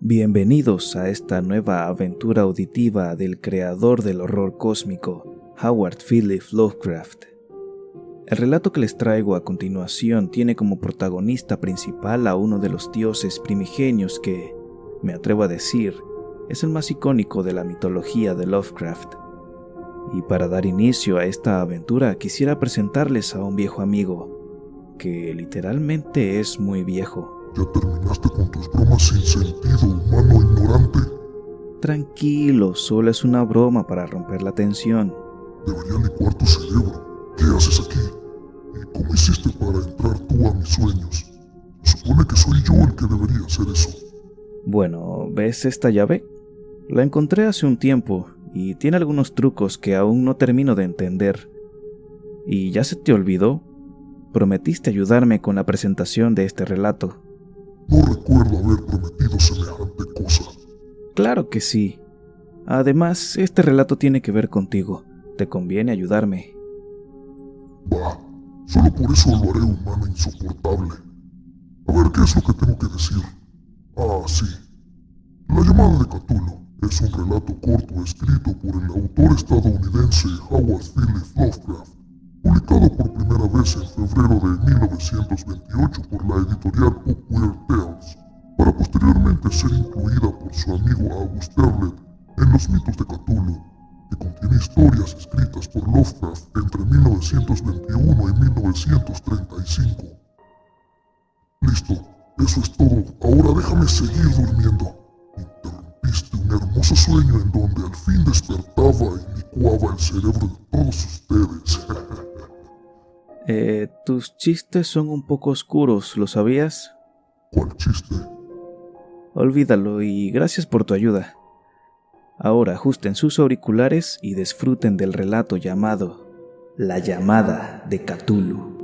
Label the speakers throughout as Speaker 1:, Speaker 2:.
Speaker 1: Bienvenidos a esta nueva aventura auditiva del creador del horror cósmico, Howard Phillips Lovecraft. El relato que les traigo a continuación tiene como protagonista principal a uno de los dioses primigenios que, me atrevo a decir, es el más icónico de la mitología de Lovecraft. Y para dar inicio a esta aventura quisiera presentarles a un viejo amigo, que literalmente es muy viejo.
Speaker 2: ¿Ya terminaste con tus bromas sin sentido, humano ignorante?
Speaker 1: Tranquilo, solo es una broma para romper la tensión.
Speaker 2: Debería licuar tu cerebro. ¿Qué haces aquí? ¿Y cómo hiciste para entrar tú a mis sueños? Se supone que soy yo el que debería hacer eso.
Speaker 1: Bueno, ¿ves esta llave? La encontré hace un tiempo y tiene algunos trucos que aún no termino de entender. ¿Y ya se te olvidó? Prometiste ayudarme con la presentación de este relato.
Speaker 2: No recuerdo haber prometido semejante cosa.
Speaker 1: Claro que sí. Además, este relato tiene que ver contigo. Te conviene ayudarme.
Speaker 2: Va, solo por eso lo haré humano insoportable. A ver, ¿qué es lo que tengo que decir? Ah, sí. La llamada de Cthulhu es un relato corto escrito por el autor estadounidense Howard Phillips Lovecraft, publicado por primera vez en febrero de 1928 por la editorial Book Weird Tales, para posteriormente ser incluida por su amigo August Derleth en Los mitos de Cthulhu, que contiene historias escritas por Lovecraft entre 1921 y 1935. Listo, eso es todo. Ahora déjame seguir durmiendo. Interrumpiste un hermoso sueño en donde al fin despertaba y licuaba el cerebro de todos ustedes.
Speaker 1: Tus chistes son un poco oscuros, ¿lo sabías?
Speaker 2: ¿Cuál chiste?
Speaker 1: Olvídalo y gracias por tu ayuda. Ahora ajusten sus auriculares y disfruten del relato llamado La llamada de Cthulhu.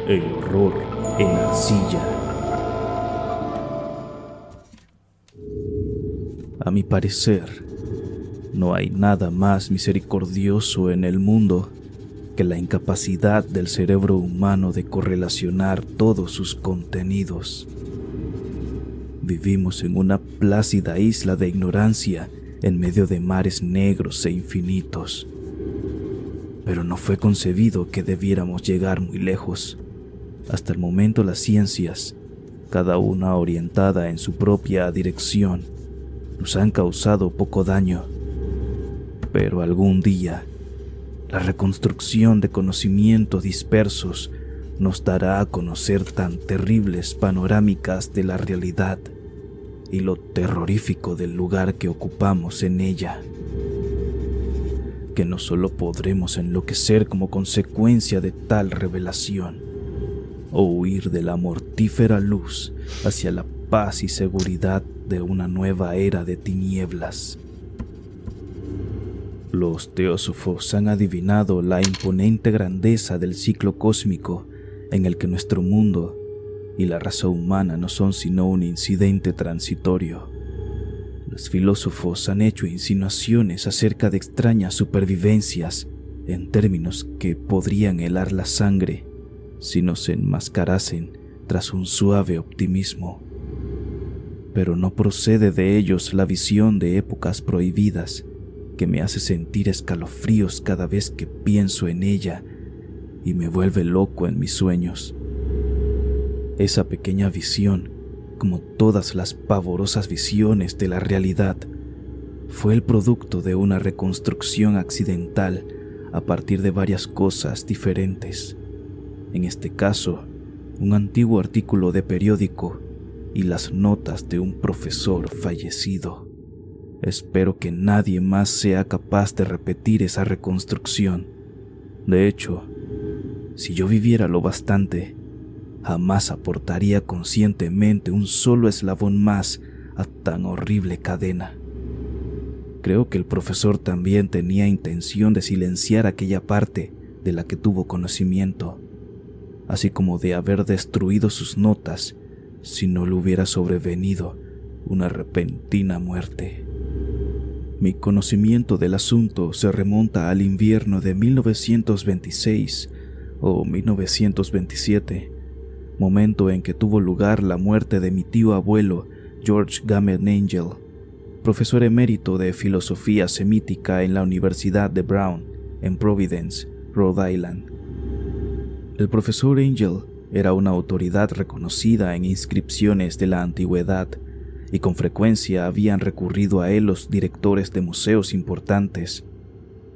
Speaker 1: El horror en arcilla. A mi parecer, no hay nada más misericordioso en el mundo que la incapacidad del cerebro humano de correlacionar todos sus contenidos. Vivimos en una plácida isla de ignorancia en medio de mares negros e infinitos. Pero no fue concebido que debiéramos llegar muy lejos. Hasta el momento las ciencias, cada una orientada en su propia dirección, nos han causado poco daño. Pero algún día, la reconstrucción de conocimientos dispersos nos dará a conocer tan terribles panorámicas de la realidad y lo terrorífico del lugar que ocupamos en ella, que no solo podremos enloquecer como consecuencia de tal revelación, o huir de la mortífera luz hacia la paz y seguridad de una nueva era de tinieblas. Los teósofos han adivinado la imponente grandeza del ciclo cósmico en el que nuestro mundo y la raza humana no son sino un incidente transitorio. Los filósofos han hecho insinuaciones acerca de extrañas supervivencias en términos que podrían helar la sangre si nos enmascarasen tras un suave optimismo. Pero no procede de ellos la visión de épocas prohibidas que me hace sentir escalofríos cada vez que pienso en ella y me vuelve loco en mis sueños. Esa pequeña visión, como todas las pavorosas visiones de la realidad, fue el producto de una reconstrucción accidental a partir de varias cosas diferentes. En este caso, un antiguo artículo de periódico y las notas de un profesor fallecido. Espero que nadie más sea capaz de repetir esa reconstrucción. De hecho, si yo viviera lo bastante, jamás aportaría conscientemente un solo eslabón más a tan horrible cadena. Creo que el profesor también tenía intención de silenciar aquella parte de la que tuvo conocimiento, así como de haber destruido sus notas si no le hubiera sobrevenido una repentina muerte. Mi conocimiento del asunto se remonta al invierno de 1926 o 1927, momento en que tuvo lugar la muerte de mi tío abuelo George Gammon Angel, profesor emérito de filosofía semítica en la Universidad de Brown, en Providence, Rhode Island. El profesor Angel era una autoridad reconocida en inscripciones de la antigüedad, y con frecuencia habían recurrido a él los directores de museos importantes.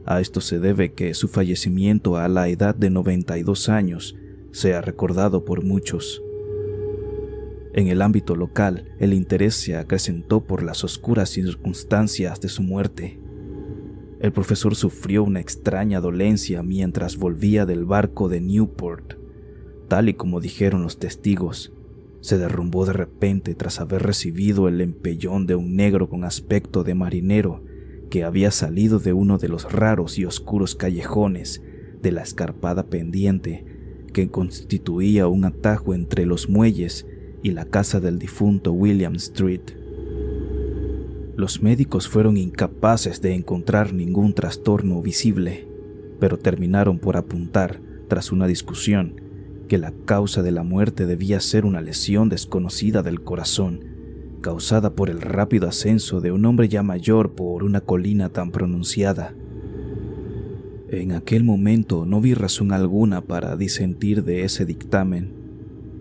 Speaker 1: A esto se debe que su fallecimiento a la edad de 92 años sea recordado por muchos. En el ámbito local, el interés se acrecentó por las oscuras circunstancias de su muerte. El profesor sufrió una extraña dolencia mientras volvía del barco de Newport. Tal y como dijeron los testigos, se derrumbó de repente tras haber recibido el empellón de un negro con aspecto de marinero que había salido de uno de los raros y oscuros callejones de la escarpada pendiente que constituía un atajo entre los muelles y la casa del difunto William Street. Los médicos fueron incapaces de encontrar ningún trastorno visible, pero terminaron por apuntar, tras una discusión, que la causa de la muerte debía ser una lesión desconocida del corazón, causada por el rápido ascenso de un hombre ya mayor por una colina tan pronunciada. En aquel momento no vi razón alguna para disentir de ese dictamen,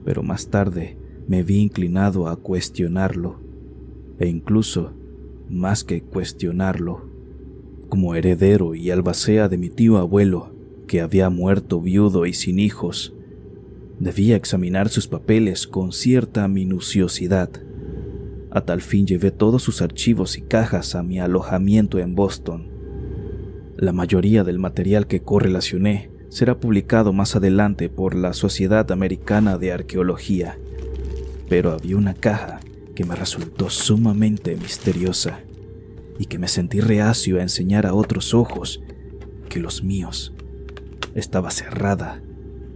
Speaker 1: pero más tarde me vi inclinado a cuestionarlo, e incluso, más que cuestionarlo, como heredero y albacea de mi tío abuelo, que había muerto viudo y sin hijos, debía examinar sus papeles con cierta minuciosidad. A tal fin llevé todos sus archivos y cajas a mi alojamiento en Boston. La mayoría del material que correlacioné será publicado más adelante por la Sociedad Americana de Arqueología, pero había una caja que me resultó sumamente misteriosa y que me sentí reacio a enseñar a otros ojos que los míos. Estaba cerrada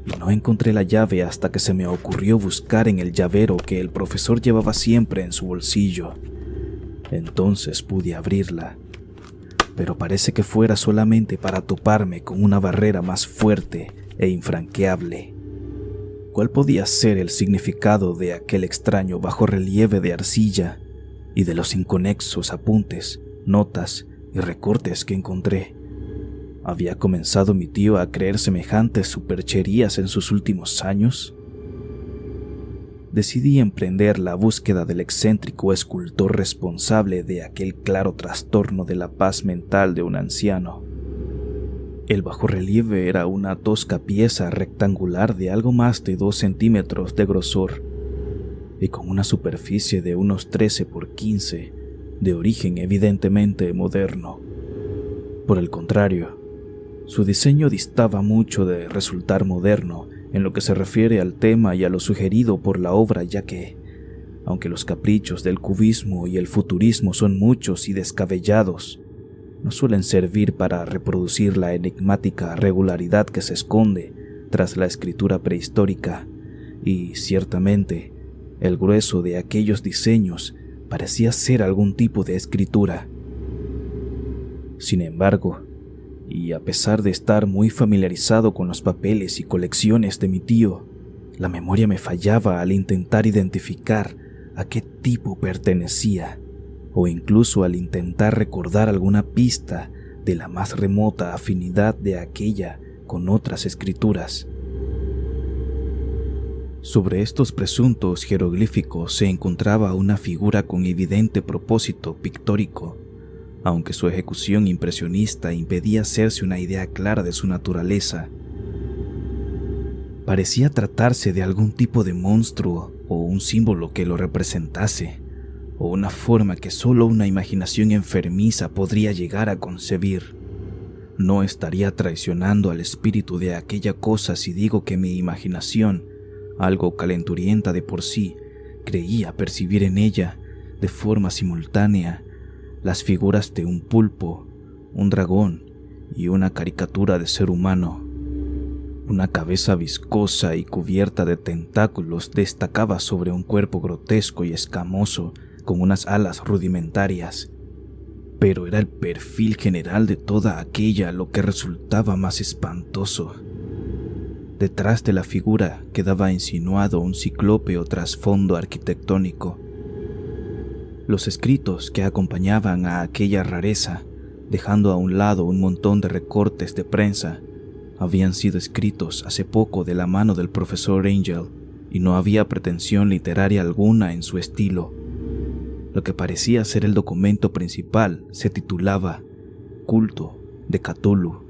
Speaker 1: y no encontré la llave hasta que se me ocurrió buscar en el llavero que el profesor llevaba siempre en su bolsillo. Entonces pude abrirla, pero parece que fuera solamente para toparme con una barrera más fuerte e infranqueable. ¿Cuál podía ser el significado de aquel extraño bajorrelieve de arcilla y de los inconexos apuntes, notas y recortes que encontré? ¿Había comenzado mi tío a creer semejantes supercherías en sus últimos años? Decidí emprender la búsqueda del excéntrico escultor responsable de aquel claro trastorno de la paz mental de un anciano. El bajorrelieve era una tosca pieza rectangular de algo más de 2 centímetros de grosor y con una superficie de unos 13 por 15, de origen evidentemente moderno. Por el contrario, su diseño distaba mucho de resultar moderno en lo que se refiere al tema y a lo sugerido por la obra, ya que, aunque los caprichos del cubismo y el futurismo son muchos y descabellados, no suelen servir para reproducir la enigmática regularidad que se esconde tras la escritura prehistórica, y ciertamente el grueso de aquellos diseños parecía ser algún tipo de escritura. Sin embargo, y a pesar de estar muy familiarizado con los papeles y colecciones de mi tío, la memoria me fallaba al intentar identificar a qué tipo pertenecía, o incluso al intentar recordar alguna pista de la más remota afinidad de aquella con otras escrituras. Sobre estos presuntos jeroglíficos se encontraba una figura con evidente propósito pictórico, aunque su ejecución impresionista impedía hacerse una idea clara de su naturaleza. Parecía tratarse de algún tipo de monstruo o un símbolo que lo representase, o una forma que solo una imaginación enfermiza podría llegar a concebir. No estaría traicionando al espíritu de aquella cosa si digo que mi imaginación, algo calenturienta de por sí, creía percibir en ella, de forma simultánea, las figuras de un pulpo, un dragón y una caricatura de ser humano. Una cabeza viscosa y cubierta de tentáculos destacaba sobre un cuerpo grotesco y escamoso con unas alas rudimentarias. Pero era el perfil general de toda aquella lo que resultaba más espantoso. Detrás de la figura quedaba insinuado un ciclópeo trasfondo arquitectónico. Los escritos que acompañaban a aquella rareza, dejando a un lado un montón de recortes de prensa, habían sido escritos hace poco de la mano del profesor Angel y no había pretensión literaria alguna en su estilo. Lo que parecía ser el documento principal se titulaba Culto de Cthulhu,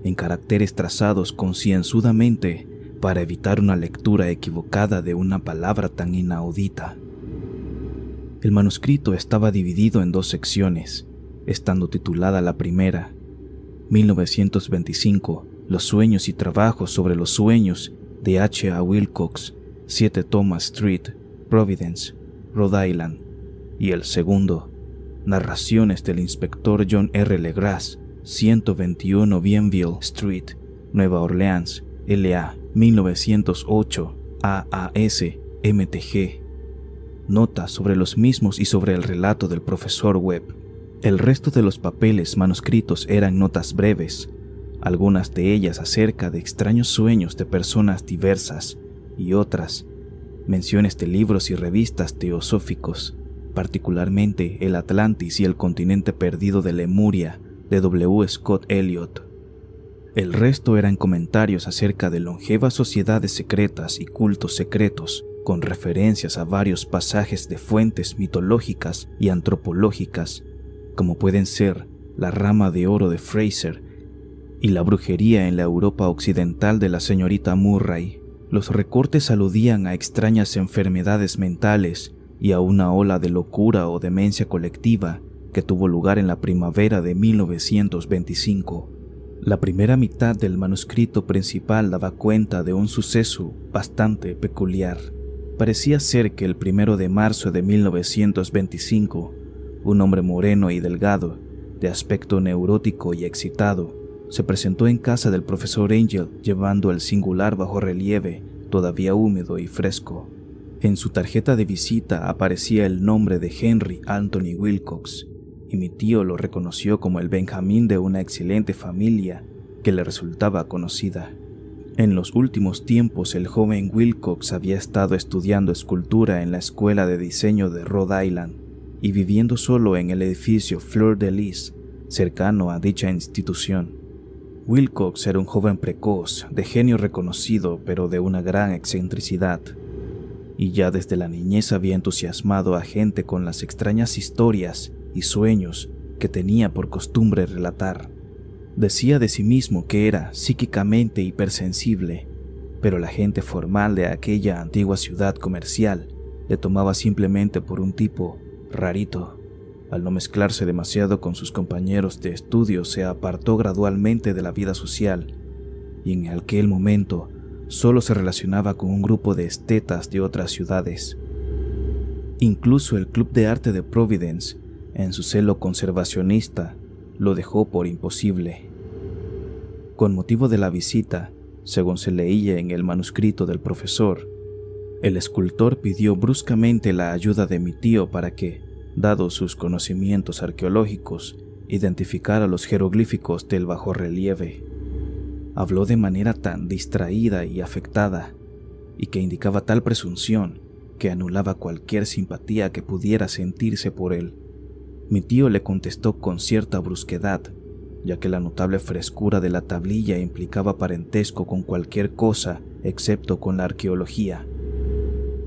Speaker 1: en caracteres trazados concienzudamente para evitar una lectura equivocada de una palabra tan inaudita. El manuscrito estaba dividido en 2 secciones, estando titulada la primera, 1925, Los sueños y trabajos sobre los sueños de H. A. Wilcox, 7 Thomas Street, Providence, Rhode Island, y el segundo, Narraciones del inspector John R. Legras, 121 Bienville Street, Nueva Orleans, L.A., 1908, AAS, MTG. Notas sobre los mismos y sobre el relato del profesor Webb. El resto de los papeles manuscritos eran notas breves, algunas de ellas acerca de extraños sueños de personas diversas y otras, menciones de libros y revistas teosóficos, particularmente El Atlantis y el continente perdido de Lemuria, de W. Scott Elliot. El resto eran comentarios acerca de longevas sociedades secretas y cultos secretos, con referencias a varios pasajes de fuentes mitológicas y antropológicas, como pueden ser la rama de oro de Fraser y la brujería en la Europa occidental de la señorita Murray. Los recortes aludían a extrañas enfermedades mentales y a una ola de locura o demencia colectiva que tuvo lugar en la primavera de 1925. La primera mitad del manuscrito principal daba cuenta de un suceso bastante peculiar. Parecía ser que el 1 de marzo de 1925, un hombre moreno y delgado, de aspecto neurótico y excitado, se presentó en casa del profesor Angel llevando el singular bajorrelieve todavía húmedo y fresco. En su tarjeta de visita aparecía el nombre de Henry Anthony Wilcox, y mi tío lo reconoció como el Benjamín de una excelente familia que le resultaba conocida. En los últimos tiempos el joven Wilcox había estado estudiando escultura en la Escuela de Diseño de Rhode Island y viviendo solo en el edificio Fleur de Lis, cercano a dicha institución. Wilcox era un joven precoz, de genio reconocido, pero de una gran excentricidad, y ya desde la niñez había entusiasmado a gente con las extrañas historias y sueños que tenía por costumbre relatar. Decía de sí mismo que era psíquicamente hipersensible, pero la gente formal de aquella antigua ciudad comercial le tomaba simplemente por un tipo rarito. Al no mezclarse demasiado con sus compañeros de estudio, se apartó gradualmente de la vida social, y en aquel momento solo se relacionaba con un grupo de estetas de otras ciudades. Incluso el Club de Arte de Providence, en su celo conservacionista, lo dejó por imposible. Con motivo de la visita, según se leía en el manuscrito del profesor, el escultor pidió bruscamente la ayuda de mi tío para que, dados sus conocimientos arqueológicos, identificara los jeroglíficos del bajorrelieve. Habló de manera tan distraída y afectada, y que indicaba tal presunción que anulaba cualquier simpatía que pudiera sentirse por él. Mi tío le contestó con cierta brusquedad, ya que la notable frescura de la tablilla implicaba parentesco con cualquier cosa excepto con la arqueología.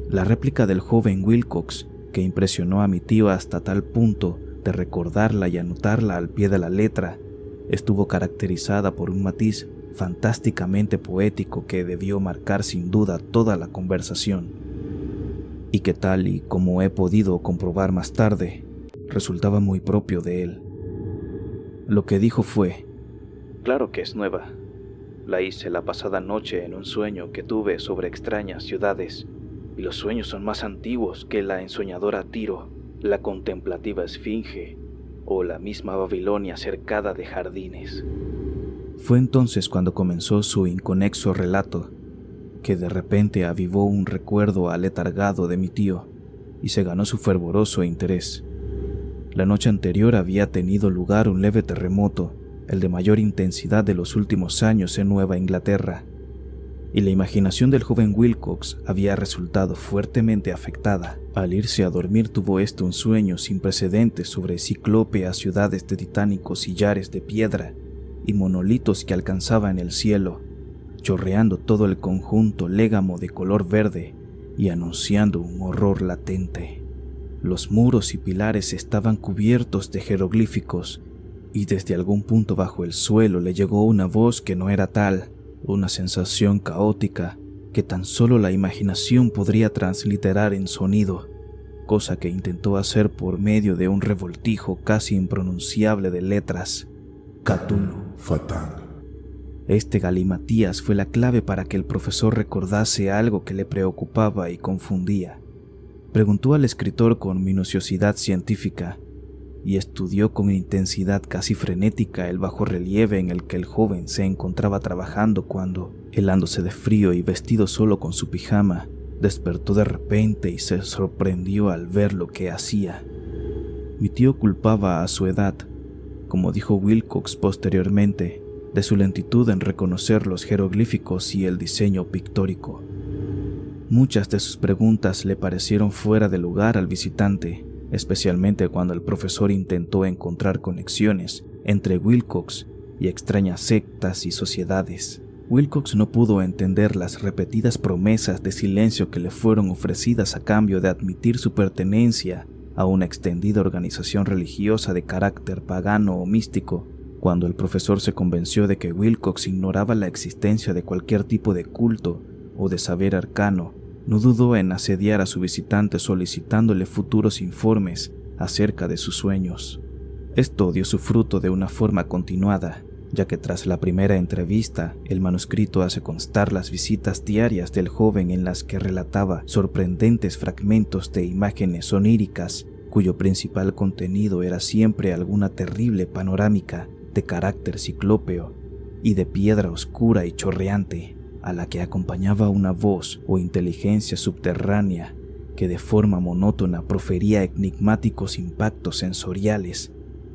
Speaker 1: La réplica del joven Wilcox, que impresionó a mi tío hasta tal punto de recordarla y anotarla al pie de la letra, estuvo caracterizada por un matiz fantásticamente poético que debió marcar sin duda toda la conversación, y que tal y como he podido comprobar más tarde, resultaba muy propio de él. Lo que dijo fue: «Claro que es nueva. La hice la pasada noche en un sueño que tuve sobre extrañas ciudades, y los sueños son más antiguos que la ensoñadora Tiro, la contemplativa Esfinge o la misma Babilonia cercada de jardines». Fue entonces cuando comenzó su inconexo relato, que de repente avivó un recuerdo aletargado de mi tío y se ganó su fervoroso interés. La noche anterior había tenido lugar un leve terremoto, el de mayor intensidad de los últimos años en Nueva Inglaterra, y la imaginación del joven Wilcox había resultado fuertemente afectada. Al irse a dormir tuvo un sueño sin precedentes sobre ciclópeas ciudades de titánicos sillares de piedra y monolitos que alcanzaban el cielo, chorreando todo el conjunto légamo de color verde y anunciando un horror latente. Los muros y pilares estaban cubiertos de jeroglíficos y desde algún punto bajo el suelo le llegó una voz que no era tal, una sensación caótica que tan solo la imaginación podría transliterar en sonido, cosa que intentó hacer por medio de un revoltijo casi impronunciable de letras. Cthulhu.
Speaker 2: Fatang.
Speaker 1: Este galimatías fue la clave para que el profesor recordase algo que le preocupaba y confundía. Preguntó al escritor con minuciosidad científica y estudió con intensidad casi frenética el bajorrelieve en el que el joven se encontraba trabajando cuando, helándose de frío y vestido solo con su pijama, despertó de repente y se sorprendió al ver lo que hacía. Mi tío culpaba a su edad, como dijo Wilcox posteriormente, de su lentitud en reconocer los jeroglíficos y el diseño pictórico. Muchas de sus preguntas le parecieron fuera de lugar al visitante, especialmente cuando el profesor intentó encontrar conexiones entre Wilcox y extrañas sectas y sociedades. Wilcox no pudo entender las repetidas promesas de silencio que le fueron ofrecidas a cambio de admitir su pertenencia a una extendida organización religiosa de carácter pagano o místico. Cuando el profesor se convenció de que Wilcox ignoraba la existencia de cualquier tipo de culto o de saber arcano, no dudó en asediar a su visitante solicitándole futuros informes acerca de sus sueños. Esto dio su fruto de una forma continuada, ya que tras la primera entrevista, el manuscrito hace constar las visitas diarias del joven en las que relataba sorprendentes fragmentos de imágenes oníricas, cuyo principal contenido era siempre alguna terrible panorámica de carácter ciclópeo y de piedra oscura y chorreante, a la que acompañaba una voz o inteligencia subterránea que de forma monótona profería enigmáticos impactos sensoriales,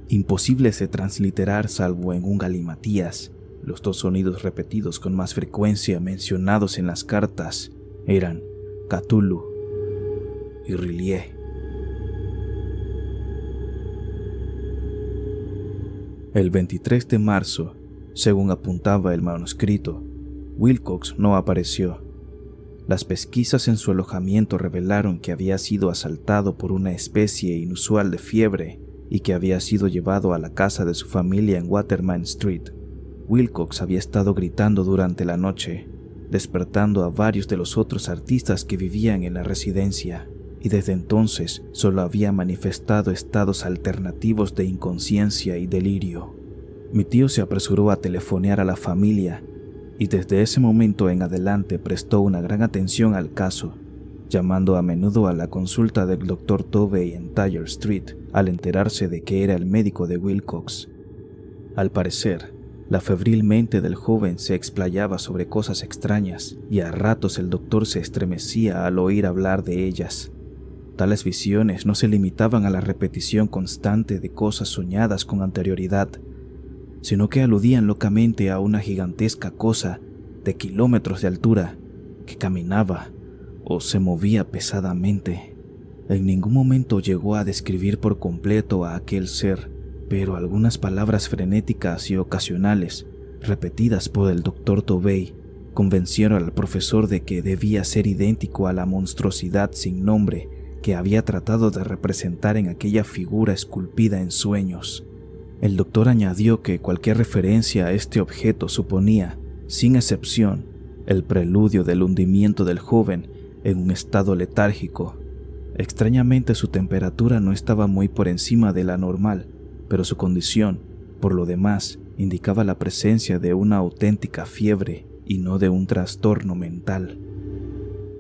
Speaker 1: imposibles de transliterar salvo en un galimatías. Los dos sonidos repetidos con más frecuencia mencionados en las cartas eran Cthulhu y R'lyeh. El 23 de marzo, según apuntaba el manuscrito, Wilcox no apareció. Las pesquisas en su alojamiento revelaron que había sido asaltado por una especie inusual de fiebre y que había sido llevado a la casa de su familia en Waterman Street. Wilcox había estado gritando durante la noche, despertando a varios de los otros artistas que vivían en la residencia, y desde entonces solo había manifestado estados alternativos de inconsciencia y delirio. Mi tío se apresuró a telefonear a la familia y desde ese momento en adelante prestó una gran atención al caso, llamando a menudo a la consulta del Dr. Tovey en Tyler Street al enterarse de que era el médico de Wilcox. Al parecer, la febril mente del joven se explayaba sobre cosas extrañas y a ratos el doctor se estremecía al oír hablar de ellas. Tales visiones no se limitaban a la repetición constante de cosas soñadas con anterioridad, sino que aludían locamente a una gigantesca cosa de kilómetros de altura que caminaba o se movía pesadamente. En ningún momento llegó a describir por completo a aquel ser, pero algunas palabras frenéticas y ocasionales, repetidas por el Dr. Tovey, convencieron al profesor de que debía ser idéntico a la monstruosidad sin nombre que había tratado de representar en aquella figura esculpida en sueños. El doctor añadió que cualquier referencia a este objeto suponía, sin excepción, el preludio del hundimiento del joven en un estado letárgico. Extrañamente su temperatura no estaba muy por encima de la normal, pero su condición, por lo demás, indicaba la presencia de una auténtica fiebre y no de un trastorno mental.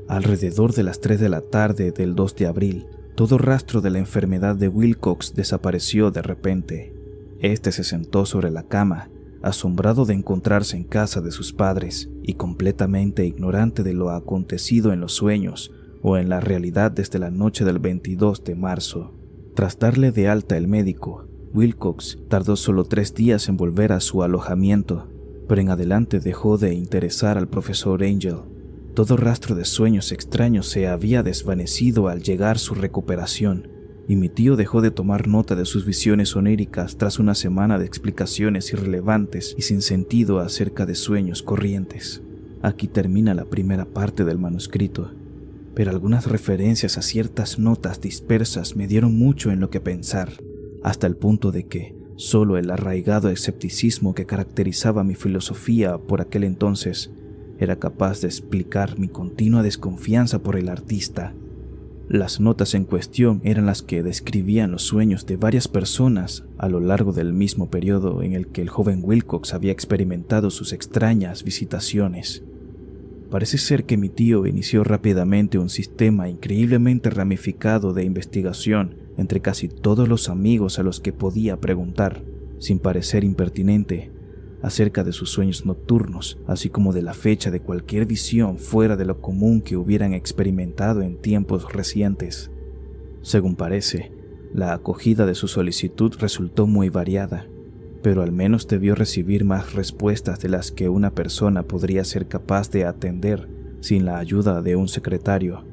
Speaker 1: Alrededor de las 3 de la tarde del 2 de abril, todo rastro de la enfermedad de Wilcox desapareció de repente. Este se sentó sobre la cama, asombrado de encontrarse en casa de sus padres y completamente ignorante de lo acontecido en los sueños o en la realidad desde la noche del 22 de marzo. Tras darle de alta el médico, Wilcox tardó solo 3 días en volver a su alojamiento, pero en adelante dejó de interesar al profesor Angel. Todo rastro de sueños extraños se había desvanecido al llegar su recuperación, y mi tío dejó de tomar nota de sus visiones oníricas tras una semana de explicaciones irrelevantes y sin sentido acerca de sueños corrientes. Aquí termina la primera parte del manuscrito, pero algunas referencias a ciertas notas dispersas me dieron mucho en lo que pensar, hasta el punto de que solo el arraigado escepticismo que caracterizaba mi filosofía por aquel entonces era capaz de explicar mi continua desconfianza por el artista. Las notas en cuestión eran las que describían los sueños de varias personas a lo largo del mismo periodo en el que el joven Wilcox había experimentado sus extrañas visitaciones. Parece ser que mi tío inició rápidamente un sistema increíblemente ramificado de investigación entre casi todos los amigos a los que podía preguntar, sin parecer impertinente, acerca de sus sueños nocturnos, así como de la fecha de cualquier visión fuera de lo común que hubieran experimentado en tiempos recientes. Según parece, la acogida de su solicitud resultó muy variada, pero al menos debió recibir más respuestas de las que una persona podría ser capaz de atender sin la ayuda de un secretario.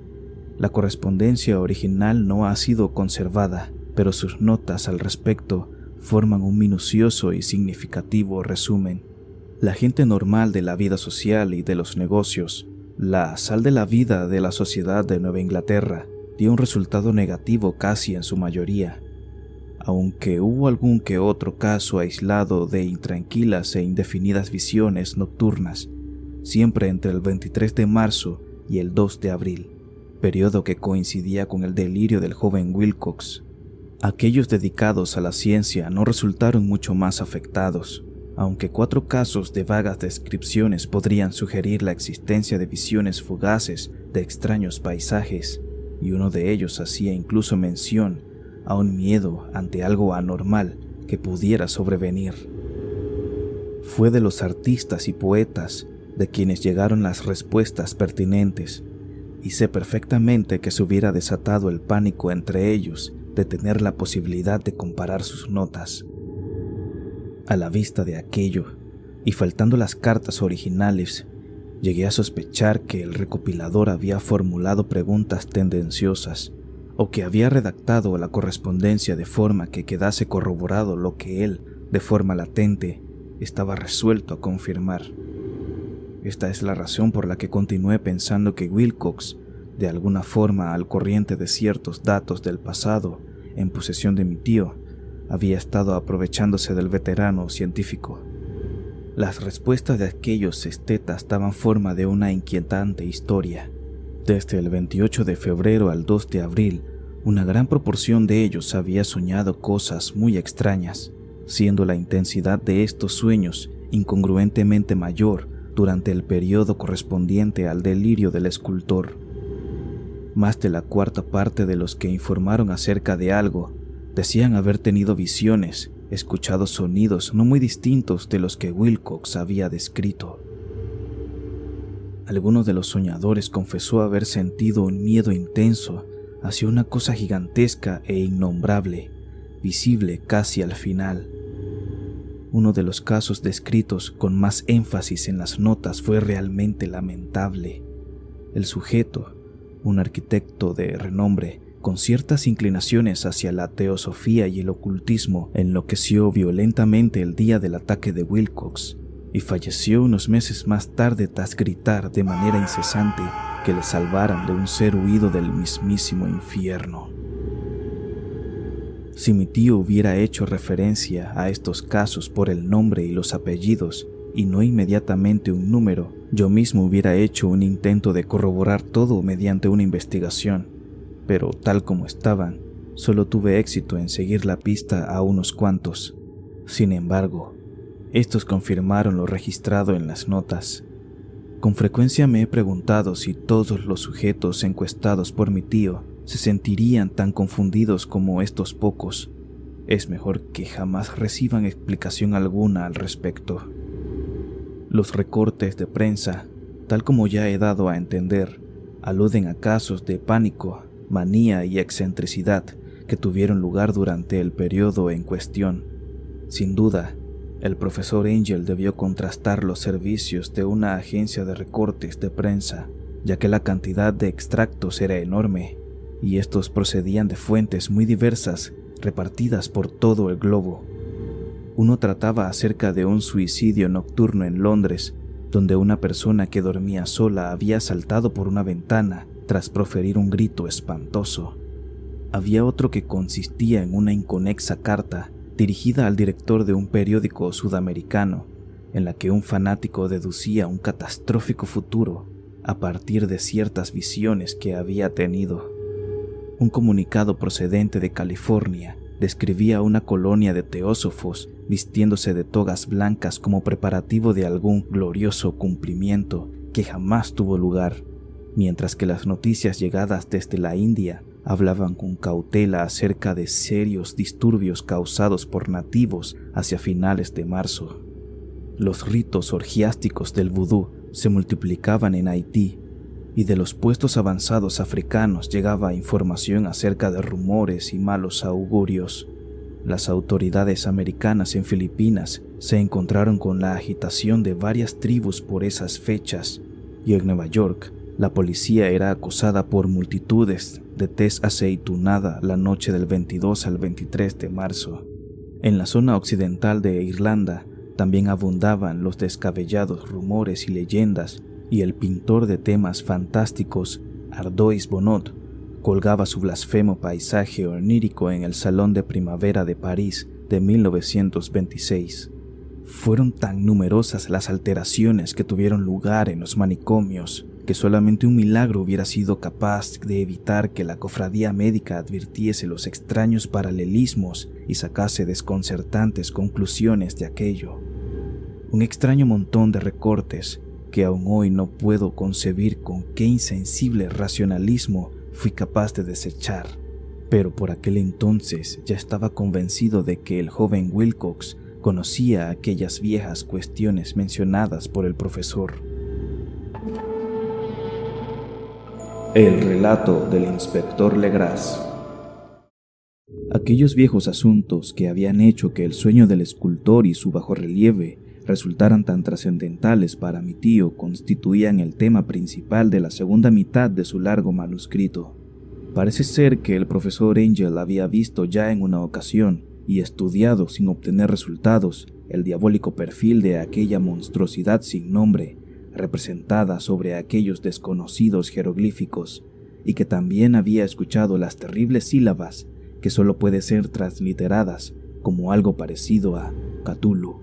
Speaker 1: La correspondencia original no ha sido conservada, pero sus notas al respecto forman un minucioso y significativo resumen. La gente normal de la vida social y de los negocios, la sal de la vida de la sociedad de Nueva Inglaterra, dio un resultado negativo casi en su mayoría, aunque hubo algún que otro caso aislado de intranquilas e indefinidas visiones nocturnas, siempre entre el 23 de marzo y el 2 de abril. Periodo que coincidía con el delirio del joven Wilcox. Aquellos dedicados a la ciencia no resultaron mucho más afectados, aunque 4 casos de vagas descripciones podrían sugerir la existencia de visiones fugaces de extraños paisajes, y uno de ellos hacía incluso mención a un miedo ante algo anormal que pudiera sobrevenir. Fue de los artistas y poetas de quienes llegaron las respuestas pertinentes, y sé perfectamente que se hubiera desatado el pánico entre ellos de tener la posibilidad de comparar sus notas. A la vista de aquello, y faltando las cartas originales, llegué a sospechar que el recopilador había formulado preguntas tendenciosas, o que había redactado la correspondencia de forma que quedase corroborado lo que él, de forma latente, estaba resuelto a confirmar. Esta es la razón por la que continué pensando que Wilcox, de alguna forma al corriente de ciertos datos del pasado en posesión de mi tío, había estado aprovechándose del veterano científico. Las respuestas de aquellos estetas daban forma de una inquietante historia. Desde el 28 de febrero al 2 de abril, una gran proporción de ellos había soñado cosas muy extrañas, siendo la intensidad de estos sueños incongruentemente mayor durante el periodo correspondiente al delirio del escultor. Más de la cuarta parte de los que informaron acerca de algo decían haber tenido visiones, escuchado sonidos no muy distintos de los que Wilcox había descrito. Alguno de los soñadores confesó haber sentido un miedo intenso hacia una cosa gigantesca e innombrable, visible casi al final. Uno de los casos descritos con más énfasis en las notas fue realmente lamentable. El sujeto, un arquitecto de renombre, con ciertas inclinaciones hacia la teosofía y el ocultismo, enloqueció violentamente el día del ataque de Wilcox y falleció unos meses más tarde tras gritar de manera incesante que le salvaran de un ser huido del mismísimo infierno. Si mi tío hubiera hecho referencia a estos casos por el nombre y los apellidos, y no inmediatamente un número, yo mismo hubiera hecho un intento de corroborar todo mediante una investigación, pero tal como estaban, solo tuve éxito en seguir la pista a unos cuantos. Sin embargo, estos confirmaron lo registrado en las notas. Con frecuencia me he preguntado si todos los sujetos encuestados por mi tío se sentirían tan confundidos como estos pocos, es mejor que jamás reciban explicación alguna al respecto. Los recortes de prensa, tal como ya he dado a entender, aluden a casos de pánico, manía y excentricidad que tuvieron lugar durante el periodo en cuestión. Sin duda, el profesor Angel debió contrastar los servicios de una agencia de recortes de prensa, ya que la cantidad de extractos era enorme, y estos procedían de fuentes muy diversas, repartidas por todo el globo. Uno trataba acerca de un suicidio nocturno en Londres, donde una persona que dormía sola había saltado por una ventana tras proferir un grito espantoso. Había otro que consistía en una inconexa carta dirigida al director de un periódico sudamericano, en la que un fanático deducía un catastrófico futuro a partir de ciertas visiones que había tenido. Un comunicado procedente de California describía una colonia de teósofos vistiéndose de togas blancas como preparativo de algún glorioso cumplimiento que jamás tuvo lugar, mientras que las noticias llegadas desde la India hablaban con cautela acerca de serios disturbios causados por nativos hacia finales de marzo. Los ritos orgiásticos del vudú se multiplicaban en Haití, y de los puestos avanzados africanos llegaba información acerca de rumores y malos augurios. Las autoridades americanas en Filipinas se encontraron con la agitación de varias tribus por esas fechas, y en Nueva York la policía era acosada por multitudes de tez aceitunada la noche del 22 al 23 de marzo. En la zona occidental de Irlanda también abundaban los descabellados rumores y leyendas, y el pintor de temas fantásticos, Ardois Bonot, colgaba su blasfemo paisaje onírico en el Salón de Primavera de París de 1926. Fueron tan numerosas las alteraciones que tuvieron lugar en los manicomios que solamente un milagro hubiera sido capaz de evitar que la cofradía médica advirtiese los extraños paralelismos y sacase desconcertantes conclusiones de aquello. Un extraño montón de recortes que aún hoy no puedo concebir con qué insensible racionalismo fui capaz de desechar, pero por aquel entonces ya estaba convencido de que el joven Wilcox conocía aquellas viejas cuestiones mencionadas por el profesor. El relato del inspector Legras. Aquellos viejos asuntos que habían hecho que el sueño del escultor y su bajorrelieve resultaran tan trascendentales para mi tío constituían el tema principal de la segunda mitad de su largo manuscrito. Parece ser que el profesor Angel había visto ya en una ocasión y estudiado sin obtener resultados el diabólico perfil de aquella monstruosidad sin nombre representada sobre aquellos desconocidos jeroglíficos, y que también había escuchado las terribles sílabas que solo pueden ser transliteradas como algo parecido a Cthulhu.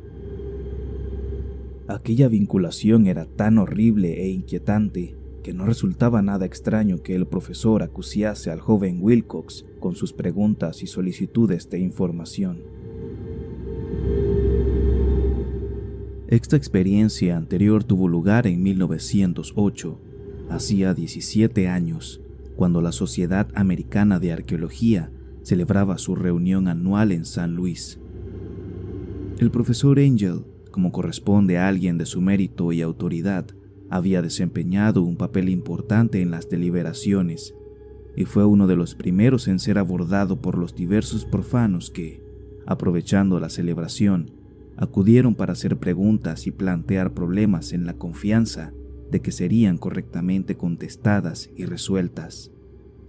Speaker 1: Aquella vinculación era tan horrible e inquietante que no resultaba nada extraño que el profesor acuciase al joven Wilcox con sus preguntas y solicitudes de información. Esta experiencia anterior tuvo lugar en 1908, hacía 17 años, cuando la Sociedad Americana de Arqueología celebraba su reunión anual en San Luis. El profesor Angel, como corresponde a alguien de su mérito y autoridad, había desempeñado un papel importante en las deliberaciones, y fue uno de los primeros en ser abordado por los diversos profanos que, aprovechando la celebración, acudieron para hacer preguntas y plantear problemas en la confianza de que serían correctamente contestadas y resueltas.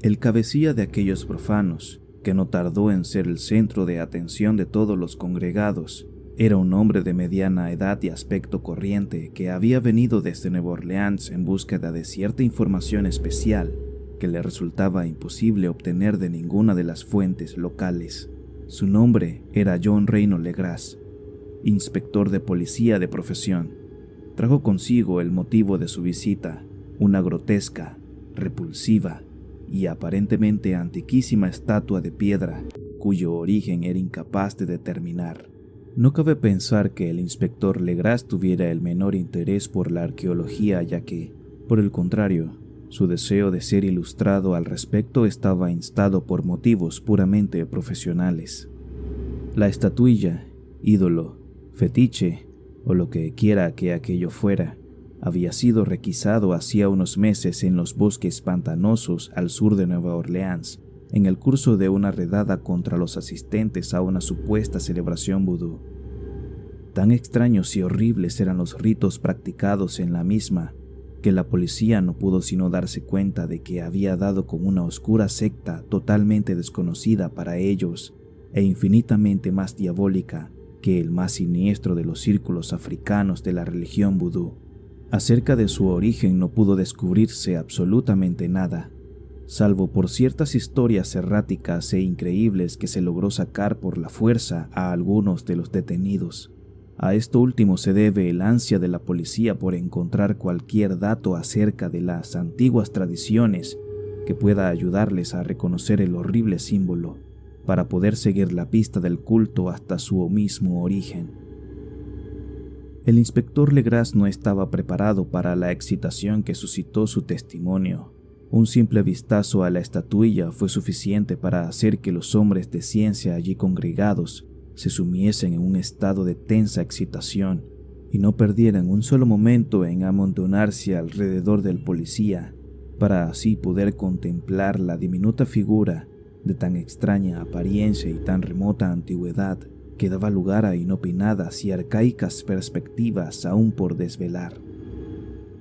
Speaker 1: El cabecilla de aquellos profanos, que no tardó en ser el centro de atención de todos los congregados, era un hombre de mediana edad y aspecto corriente que había venido desde Nueva Orleans en búsqueda de cierta información especial que le resultaba imposible obtener de ninguna de las fuentes locales. Su nombre era John Reynolds Legras, inspector de policía de profesión. Trajo consigo el motivo de su visita, una grotesca, repulsiva y aparentemente antiquísima estatua de piedra, cuyo origen era incapaz de determinar. No cabe pensar que el inspector Legras tuviera el menor interés por la arqueología, ya que, por el contrario, su deseo de ser ilustrado al respecto estaba instado por motivos puramente profesionales. La estatuilla, ídolo, fetiche o lo que quiera que aquello fuera, había sido requisado hacía unos meses en los bosques pantanosos al sur de Nueva Orleans, en el curso de una redada contra los asistentes a una supuesta celebración vudú. Tan extraños y horribles eran los ritos practicados en la misma, que la policía no pudo sino darse cuenta de que había dado con una oscura secta totalmente desconocida para ellos e infinitamente más diabólica que el más siniestro de los círculos africanos de la religión vudú. Acerca de su origen no pudo descubrirse absolutamente nada, salvo por ciertas historias erráticas e increíbles que se logró sacar por la fuerza a algunos de los detenidos. A esto último se debe el ansia de la policía por encontrar cualquier dato acerca de las antiguas tradiciones que pueda ayudarles a reconocer el horrible símbolo, para poder seguir la pista del culto hasta su mismo origen. El inspector Legras no estaba preparado para la excitación que suscitó su testimonio. Un simple vistazo a la estatuilla fue suficiente para hacer que los hombres de ciencia allí congregados se sumiesen en un estado de tensa excitación y no perdieran un solo momento en amontonarse alrededor del policía, para así poder contemplar la diminuta figura de tan extraña apariencia y tan remota antigüedad que daba lugar a inopinadas y arcaicas perspectivas aún por desvelar.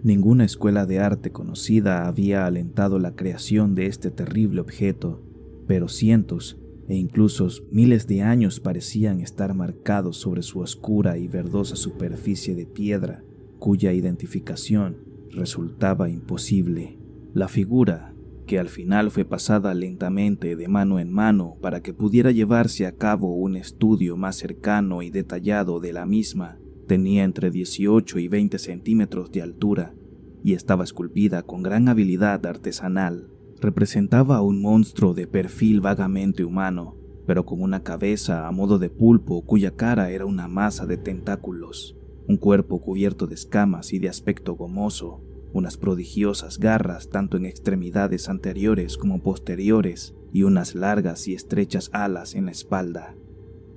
Speaker 1: Ninguna escuela de arte conocida había alentado la creación de este terrible objeto, pero cientos e incluso miles de años parecían estar marcados sobre su oscura y verdosa superficie de piedra, cuya identificación resultaba imposible. La figura, que al final fue pasada lentamente de mano en mano para que pudiera llevarse a cabo un estudio más cercano y detallado de la misma, tenía entre 18 y 20 centímetros de altura y estaba esculpida con gran habilidad artesanal. Representaba a un monstruo de perfil vagamente humano, pero con una cabeza a modo de pulpo cuya cara era una masa de tentáculos, un cuerpo cubierto de escamas y de aspecto gomoso, unas prodigiosas garras tanto en extremidades anteriores como posteriores y unas largas y estrechas alas en la espalda.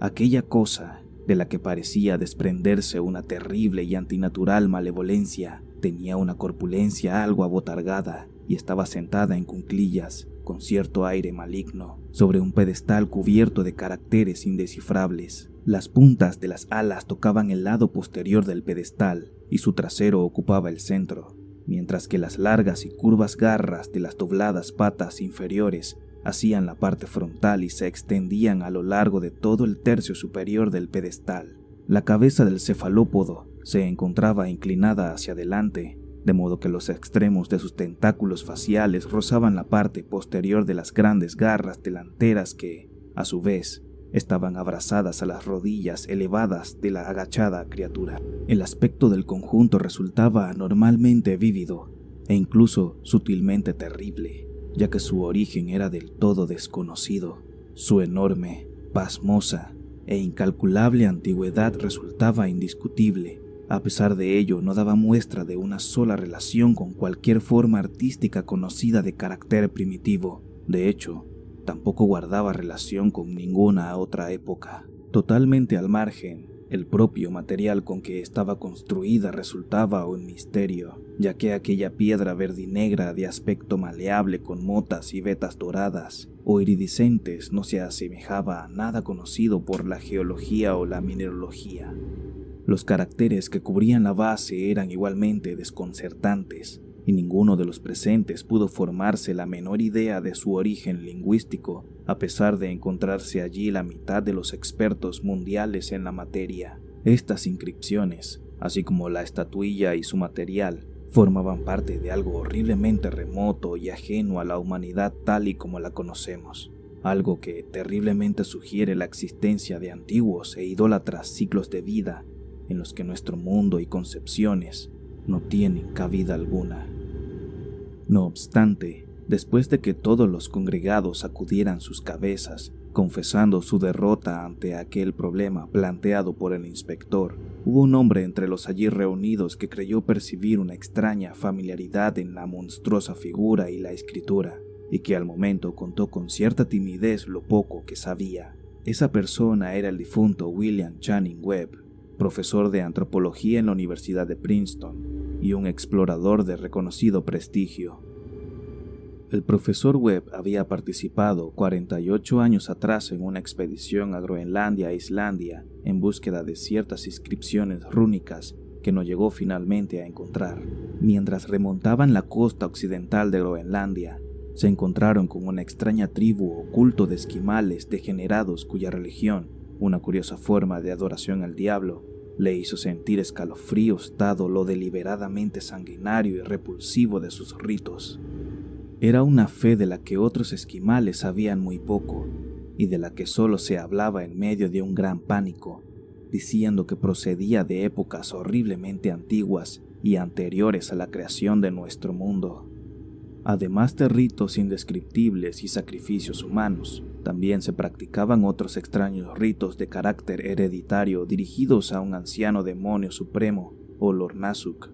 Speaker 1: Aquella cosa, de la que parecía desprenderse una terrible y antinatural malevolencia, tenía una corpulencia algo abotargada y estaba sentada en cuclillas, con cierto aire maligno, sobre un pedestal cubierto de caracteres indescifrables. Las puntas de las alas tocaban el lado posterior del pedestal y su trasero ocupaba el centro, mientras que las largas y curvas garras de las dobladas patas inferiores hacían la parte frontal y se extendían a lo largo de todo el tercio superior del pedestal. La cabeza del cefalópodo se encontraba inclinada hacia adelante, de modo que los extremos de sus tentáculos faciales rozaban la parte posterior de las grandes garras delanteras que, a su vez, estaban abrazadas a las rodillas elevadas de la agachada criatura. El aspecto del conjunto resultaba anormalmente vívido e incluso sutilmente terrible, ya que su origen era del todo desconocido. Su enorme, pasmosa e incalculable antigüedad resultaba indiscutible. A pesar de ello, no daba muestra de una sola relación con cualquier forma artística conocida de carácter primitivo. De hecho, tampoco guardaba relación con ninguna otra época. Totalmente al margen, el propio material con que estaba construida resultaba un misterio, ya que aquella piedra verdinegra de aspecto maleable con motas y vetas doradas o iridiscentes no se asemejaba a nada conocido por la geología o la mineralogía. Los caracteres que cubrían la base eran igualmente desconcertantes, y ninguno de los presentes pudo formarse la menor idea de su origen lingüístico, a pesar de encontrarse allí la mitad de los expertos mundiales en la materia. Estas inscripciones, así como la estatuilla y su material, formaban parte de algo horriblemente remoto y ajeno a la humanidad tal y como la conocemos, algo que terriblemente sugiere la existencia de antiguos e idólatras ciclos de vida en los que nuestro mundo y concepciones no tienen cabida alguna. No obstante, después de que todos los congregados sacudieran sus cabezas, confesando su derrota ante aquel problema planteado por el inspector, hubo un hombre entre los allí reunidos que creyó percibir una extraña familiaridad en la monstruosa figura y la escritura, y que al momento contó con cierta timidez lo poco que sabía. Esa persona era el difunto William Channing Webb, profesor de antropología en la Universidad de Princeton y un explorador de reconocido prestigio. El profesor Webb había participado 48 años atrás en una expedición a Groenlandia e Islandia en búsqueda de ciertas inscripciones rúnicas que no llegó finalmente a encontrar. Mientras remontaban la costa occidental de Groenlandia, se encontraron con una extraña tribu o culto de esquimales degenerados cuya religión, una curiosa forma de adoración al diablo, le hizo sentir escalofríos dado lo deliberadamente sanguinario y repulsivo de sus ritos. Era una fe de la que otros esquimales sabían muy poco y de la que solo se hablaba en medio de un gran pánico, diciendo que procedía de épocas horriblemente antiguas y anteriores a la creación de nuestro mundo. Además de ritos indescriptibles y sacrificios humanos, también se practicaban otros extraños ritos de carácter hereditario dirigidos a un anciano demonio supremo, o Lornazuk.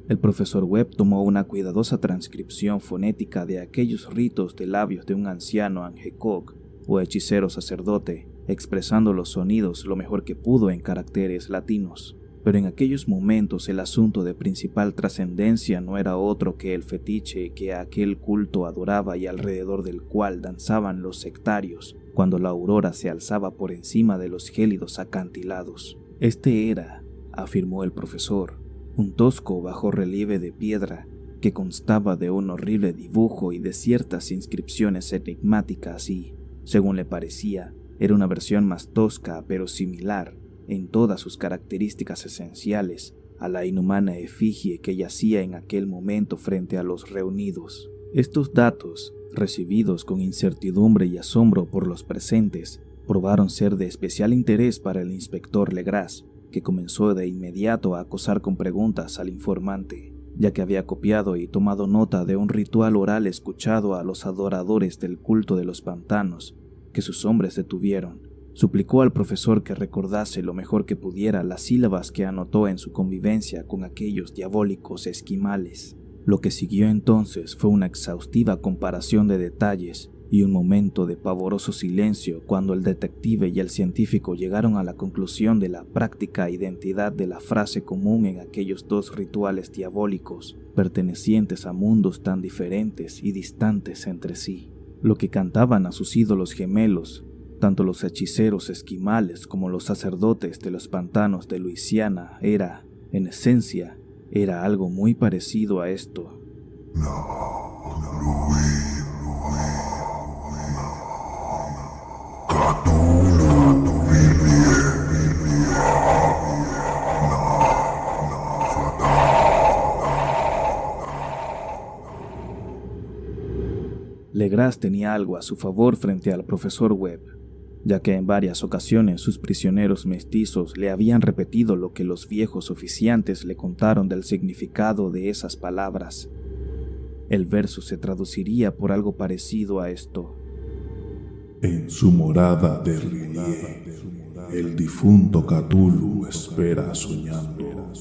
Speaker 1: El profesor Webb tomó una cuidadosa transcripción fonética de aquellos ritos de labios de un anciano Angekok, o hechicero sacerdote, expresando los sonidos lo mejor que pudo en caracteres latinos. Pero en aquellos momentos el asunto de principal trascendencia no era otro que el fetiche que aquel culto adoraba y alrededor del cual danzaban los sectarios cuando la aurora se alzaba por encima de los gélidos acantilados. Este era, afirmó el profesor, un tosco bajorrelieve de piedra que constaba de un horrible dibujo y de ciertas inscripciones enigmáticas y, según le parecía, era una versión más tosca pero similar en todas sus características esenciales a la inhumana efigie que yacía en aquel momento frente a los reunidos. Estos datos, recibidos con incertidumbre y asombro por los presentes, probaron ser de especial interés para el inspector Legras, que comenzó de inmediato a acosar con preguntas al informante, ya que había copiado y tomado nota de un ritual oral escuchado a los adoradores del culto de los pantanos que sus hombres detuvieron. Suplicó al profesor que recordase lo mejor que pudiera las sílabas que anotó en su convivencia con aquellos diabólicos esquimales. Lo que siguió entonces fue una exhaustiva comparación de detalles y un momento de pavoroso silencio cuando el detective y el científico llegaron a la conclusión de la práctica identidad de la frase común en aquellos dos rituales diabólicos, pertenecientes a mundos tan diferentes y distantes entre sí. Lo que cantaban a sus ídolos gemelos, tanto los hechiceros esquimales como los sacerdotes de los pantanos de Luisiana, en esencia, era algo muy parecido a esto. Legras tenía algo a su favor frente al profesor Webb, ya que en varias ocasiones sus prisioneros mestizos le habían repetido lo que los viejos oficiantes le contaron del significado de esas palabras. El verso se traduciría por algo parecido a esto:
Speaker 2: En su morada de Rillié, el difunto Cthulhu espera soñando.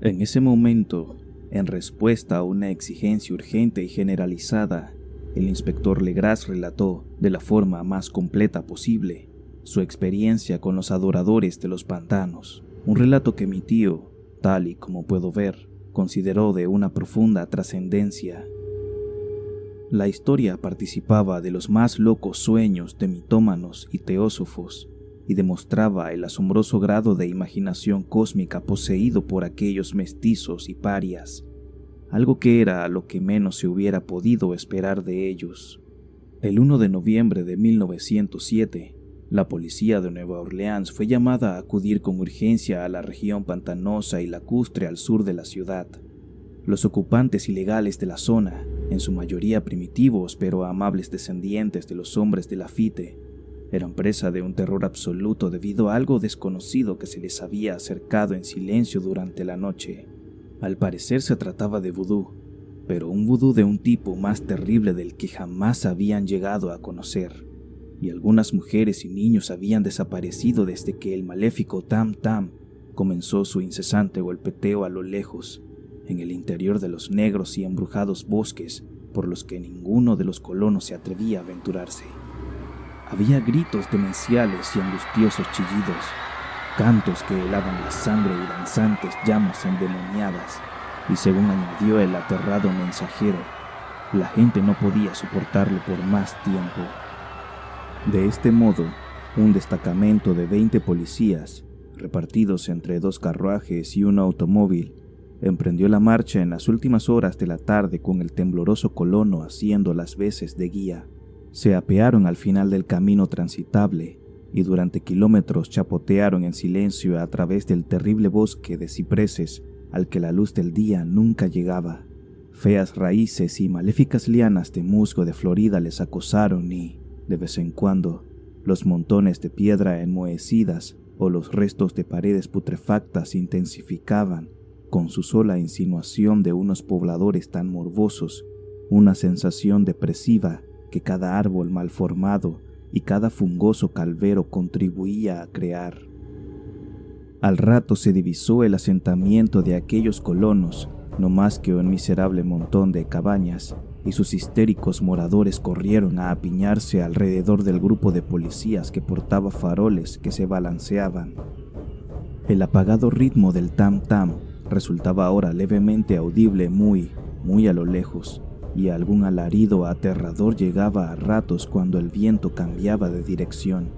Speaker 1: En ese momento, en respuesta a una exigencia urgente y generalizada, el inspector Legras relató, de la forma más completa posible, su experiencia con los adoradores de los pantanos, un relato que mi tío, tal y como puedo ver, consideró de una profunda trascendencia. La historia participaba de los más locos sueños de mitómanos y teósofos, y demostraba el asombroso grado de imaginación cósmica poseído por aquellos mestizos y parias, algo que era lo que menos se hubiera podido esperar de ellos. El 1 de noviembre de 1907, la policía de Nueva Orleans fue llamada a acudir con urgencia a la región pantanosa y lacustre al sur de la ciudad. Los ocupantes ilegales de la zona, en su mayoría primitivos pero amables descendientes de los hombres de Lafitte, eran presa de un terror absoluto debido a algo desconocido que se les había acercado en silencio durante la noche. Al parecer se trataba de vudú, pero un vudú de un tipo más terrible del que jamás habían llegado a conocer, y algunas mujeres y niños habían desaparecido desde que el maléfico Tam Tam comenzó su incesante golpeteo a lo lejos, en el interior de los negros y embrujados bosques por los que ninguno de los colonos se atrevía a aventurarse. Había gritos demenciales y angustiosos chillidos, cantos que helaban la sangre y danzantes llamas endemoniadas, y según añadió el aterrado mensajero, la gente no podía soportarlo por más tiempo. De este modo, un destacamento de 20 policías, repartidos entre 2 carruajes y un automóvil, emprendió la marcha en las últimas horas de la tarde con el tembloroso colono haciendo las veces de guía. Se apearon al final del camino transitable y durante kilómetros chapotearon en silencio a través del terrible bosque de cipreses al que la luz del día nunca llegaba. Feas raíces y maléficas lianas de musgo de Florida les acosaron y, de vez en cuando, los montones de piedra enmohecidas o los restos de paredes putrefactas intensificaban, con su sola insinuación de unos pobladores tan morbosos, una sensación depresiva que cada árbol mal formado y cada fungoso calvero contribuía a crear. Al rato se divisó el asentamiento de aquellos colonos, no más que un miserable montón de cabañas, y sus histéricos moradores corrieron a apiñarse alrededor del grupo de policías que portaba faroles que se balanceaban. El apagado ritmo del tam-tam resultaba ahora levemente audible muy a lo lejos, y algún alarido aterrador llegaba a ratos cuando el viento cambiaba de dirección.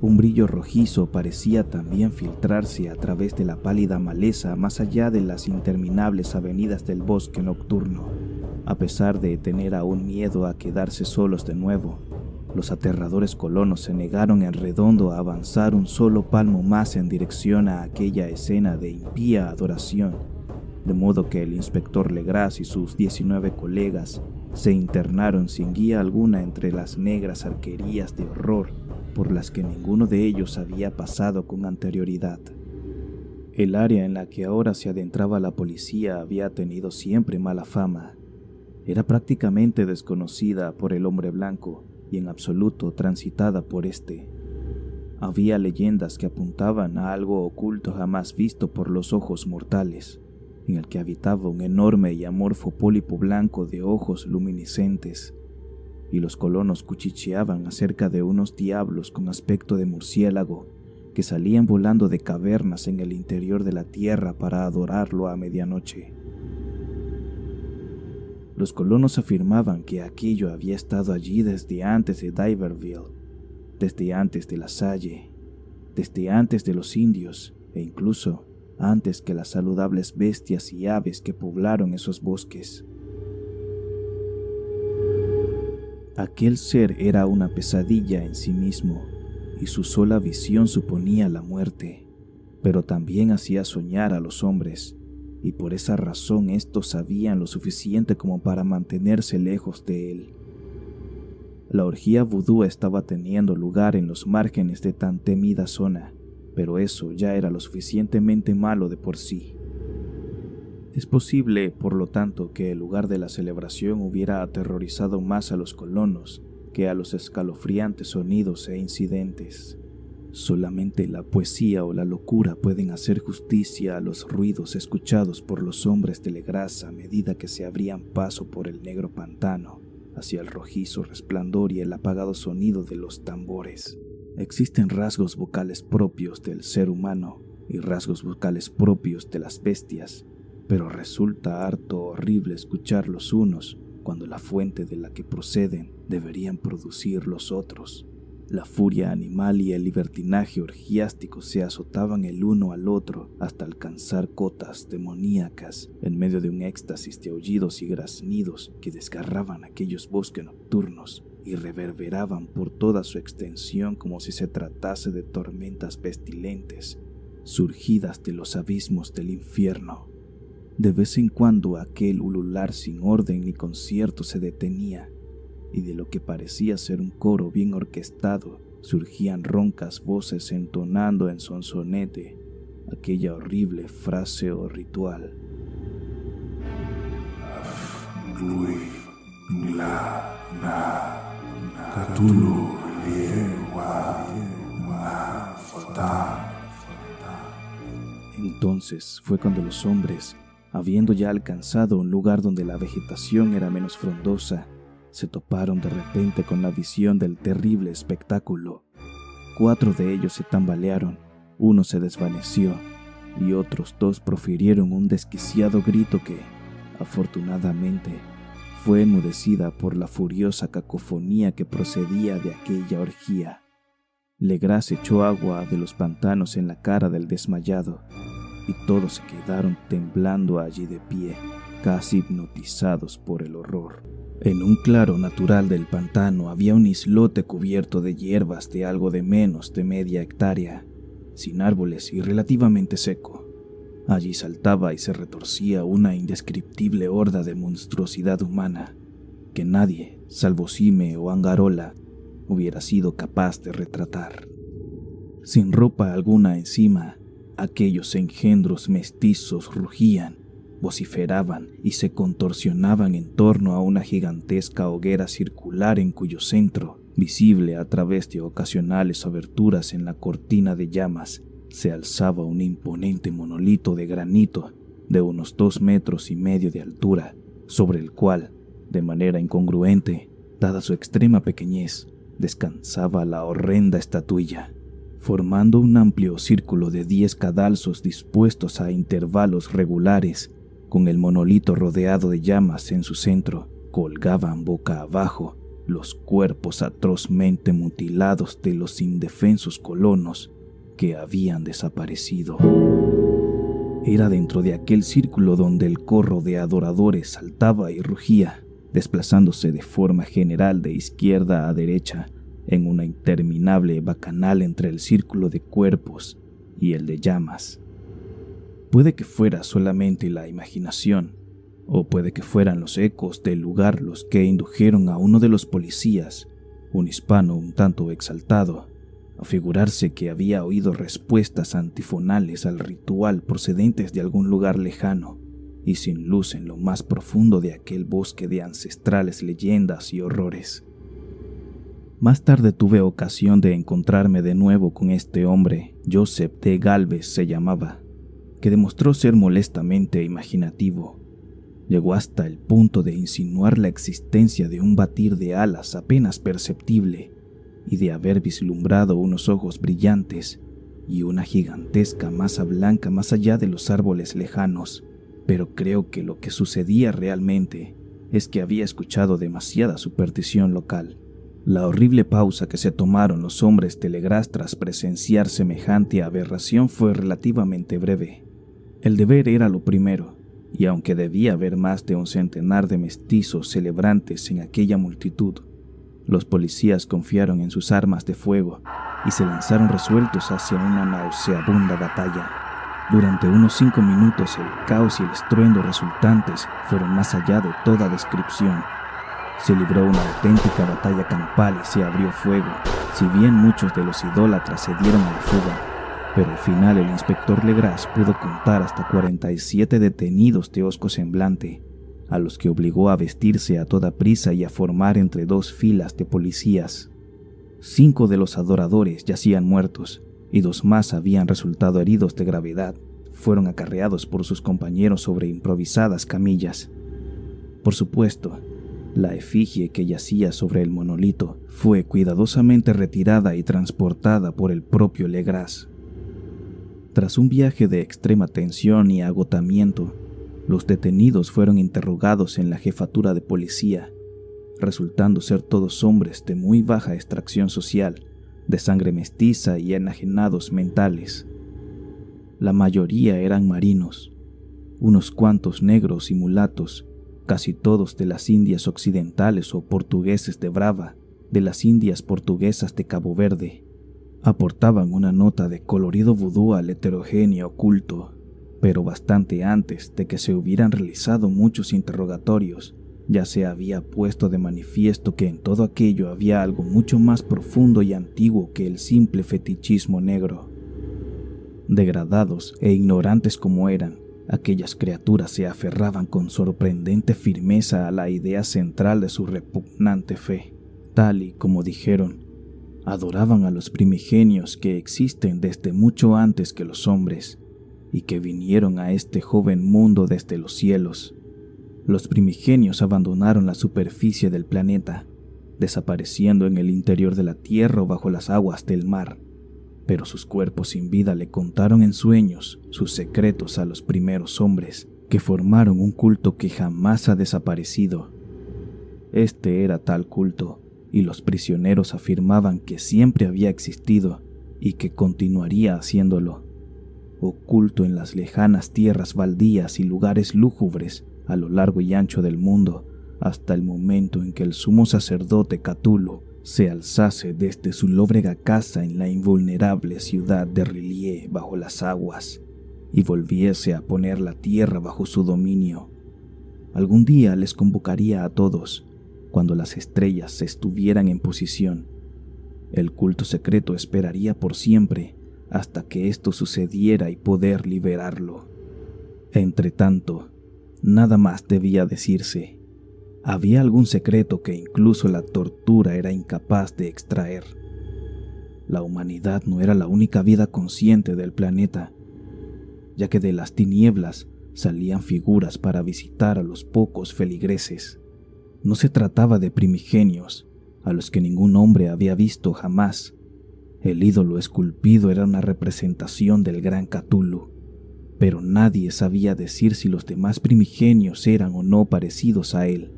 Speaker 1: Un brillo rojizo parecía también filtrarse a través de la pálida maleza más allá de las interminables avenidas del bosque nocturno. A pesar de tener aún miedo a quedarse solos de nuevo, los aterradores colonos se negaron en redondo a avanzar un solo palmo más en dirección a aquella escena de impía adoración, de modo que el inspector Legras y sus 19 colegas se internaron sin guía alguna entre las negras arquerías de horror por las que ninguno de ellos había pasado con anterioridad. El área en la que ahora se adentraba la policía había tenido siempre mala fama. Era prácticamente desconocida por el hombre blanco y en absoluto transitada por éste. Había leyendas que apuntaban a algo oculto jamás visto por los ojos mortales, en el que habitaba un enorme y amorfo pólipo blanco de ojos luminiscentes, y los colonos cuchicheaban acerca de unos diablos con aspecto de murciélago que salían volando de cavernas en el interior de la tierra para adorarlo a medianoche. Los colonos afirmaban que aquello había estado allí desde antes de Diverville, desde antes de la Salle, desde antes de los indios e incluso antes que las saludables bestias y aves que poblaron esos bosques. Aquel ser era una pesadilla en sí mismo, y su sola visión suponía la muerte, pero también hacía soñar a los hombres, y por esa razón estos sabían lo suficiente como para mantenerse lejos de él. La orgía vudú estaba teniendo lugar en los márgenes de tan temida zona, pero eso ya era lo suficientemente malo de por sí. Es posible, por lo tanto, que el lugar de la celebración hubiera aterrorizado más a los colonos que a los escalofriantes sonidos e incidentes. Solamente la poesía o la locura pueden hacer justicia a los ruidos escuchados por los hombres de Legras a medida que se abrían paso por el negro pantano, hacia el rojizo resplandor y el apagado sonido de los tambores. Existen rasgos vocales propios del ser humano y rasgos vocales propios de las bestias, pero resulta harto horrible escuchar los unos cuando la fuente de la que proceden deberían producir los otros. La furia animal y el libertinaje orgiástico se azotaban el uno al otro hasta alcanzar cotas demoníacas en medio de un éxtasis de aullidos y graznidos que desgarraban aquellos bosques nocturnos y reverberaban por toda su extensión como si se tratase de tormentas pestilentes surgidas de los abismos del infierno. De vez en cuando aquel ulular sin orden ni concierto se detenía, y de lo que parecía ser un coro bien orquestado surgían roncas voces entonando en sonsonete aquella horrible frase o ritual. Entonces fue cuando los hombres, habiendo ya alcanzado un lugar donde la vegetación era menos frondosa, se toparon de repente con la visión del terrible espectáculo. 4 de ellos se tambalearon, uno se desvaneció y otros 2 profirieron un desquiciado grito que, afortunadamente, fue enmudecida por la furiosa cacofonía que procedía de aquella orgía. Legras echó agua de los pantanos en la cara del desmayado y todos se quedaron temblando allí de pie, casi hipnotizados por el horror. En un claro natural del pantano había un islote cubierto de hierbas de algo de menos de media hectárea, sin árboles y relativamente seco. Allí saltaba y se retorcía una indescriptible horda de monstruosidad humana que nadie, salvo Cime o Angarola, hubiera sido capaz de retratar. Sin ropa alguna encima, aquellos engendros mestizos rugían, vociferaban y se contorsionaban en torno a una gigantesca hoguera circular en cuyo centro, visible a través de ocasionales aberturas en la cortina de llamas, se alzaba un imponente monolito de granito de unos 2,5 metros de altura, sobre el cual, de manera incongruente, dada su extrema pequeñez, descansaba la horrenda estatuilla, formando un amplio círculo de 10 cadalsos dispuestos a intervalos regulares. Con el monolito rodeado de llamas en su centro, colgaban boca abajo los cuerpos atrozmente mutilados de los indefensos colonos que habían desaparecido. Era dentro de aquel círculo donde el corro de adoradores saltaba y rugía, desplazándose de forma general de izquierda a derecha en una interminable bacanal entre el círculo de cuerpos y el de llamas. Puede que fuera solamente la imaginación, o puede que fueran los ecos del lugar los que indujeron a uno de los policías, un hispano un tanto exaltado, a figurarse que había oído respuestas antifonales al ritual procedentes de algún lugar lejano y sin luz en lo más profundo de aquel bosque de ancestrales leyendas y horrores. Más tarde tuve ocasión de encontrarme de nuevo con este hombre, Joseph de Galvez se llamaba, que demostró ser molestamente imaginativo. Llegó hasta el punto de insinuar la existencia de un batir de alas apenas perceptible y de haber vislumbrado unos ojos brillantes y una gigantesca masa blanca más allá de los árboles lejanos. Pero creo que lo que sucedía realmente es que había escuchado demasiada superstición local. La horrible pausa que se tomaron los hombres de Legras tras presenciar semejante aberración fue relativamente breve. El deber era lo primero, y aunque debía haber más de 100 de mestizos celebrantes en aquella multitud, los policías confiaron en sus armas de fuego y se lanzaron resueltos hacia una nauseabunda batalla. Durante unos 5 minutos el caos y el estruendo resultantes fueron más allá de toda descripción. Se libró una auténtica batalla campal y se abrió fuego, si bien muchos de los idólatras se dieron a la fuga. Pero al final el inspector Legras pudo contar hasta 47 detenidos de hosco semblante, a los que obligó a vestirse a toda prisa y a formar entre 2 filas de policías. 5 de los adoradores yacían muertos, y 2 más habían resultado heridos de gravedad. Fueron acarreados por sus compañeros sobre improvisadas camillas. Por supuesto, la efigie que yacía sobre el monolito fue cuidadosamente retirada y transportada por el propio Legras. Tras un viaje de extrema tensión y agotamiento, los detenidos fueron interrogados en la jefatura de policía, resultando ser todos hombres de muy baja extracción social, de sangre mestiza y enajenados mentales. La mayoría eran marinos, unos cuantos negros y mulatos, casi todos de las Indias occidentales o portugueses de Brava, de las Indias portuguesas de Cabo Verde. Aportaban una nota de colorido vudú al heterogéneo culto, pero bastante antes de que se hubieran realizado muchos interrogatorios, ya se había puesto de manifiesto que en todo aquello había algo mucho más profundo y antiguo que el simple fetichismo negro. Degradados e ignorantes como eran, aquellas criaturas se aferraban con sorprendente firmeza a la idea central de su repugnante fe. Tal y como dijeron, adoraban a los primigenios que existen desde mucho antes que los hombres y que vinieron a este joven mundo desde los cielos. Los primigenios abandonaron la superficie del planeta, desapareciendo en el interior de la tierra o bajo las aguas del mar, pero sus cuerpos sin vida le contaron en sueños sus secretos a los primeros hombres, que formaron un culto que jamás ha desaparecido. Este era tal culto, y los prisioneros afirmaban que siempre había existido y que continuaría haciéndolo, oculto en las lejanas tierras baldías y lugares lúgubres a lo largo y ancho del mundo, hasta el momento en que el sumo sacerdote Cthulhu se alzase desde su lóbrega casa en la invulnerable ciudad de R'lyeh bajo las aguas y volviese a poner la tierra bajo su dominio. Algún día les convocaría a todos, cuando las estrellas estuvieran en posición. El culto secreto esperaría por siempre hasta que esto sucediera y poder liberarlo. Entretanto, nada más debía decirse. Había algún secreto que incluso la tortura era incapaz de extraer. La humanidad no era la única vida consciente del planeta, ya que de las tinieblas salían figuras para visitar a los pocos feligreses. No se trataba de primigenios, a los que ningún hombre había visto jamás. El ídolo esculpido era una representación del gran Cthulhu, pero nadie sabía decir si los demás primigenios eran o no parecidos a él.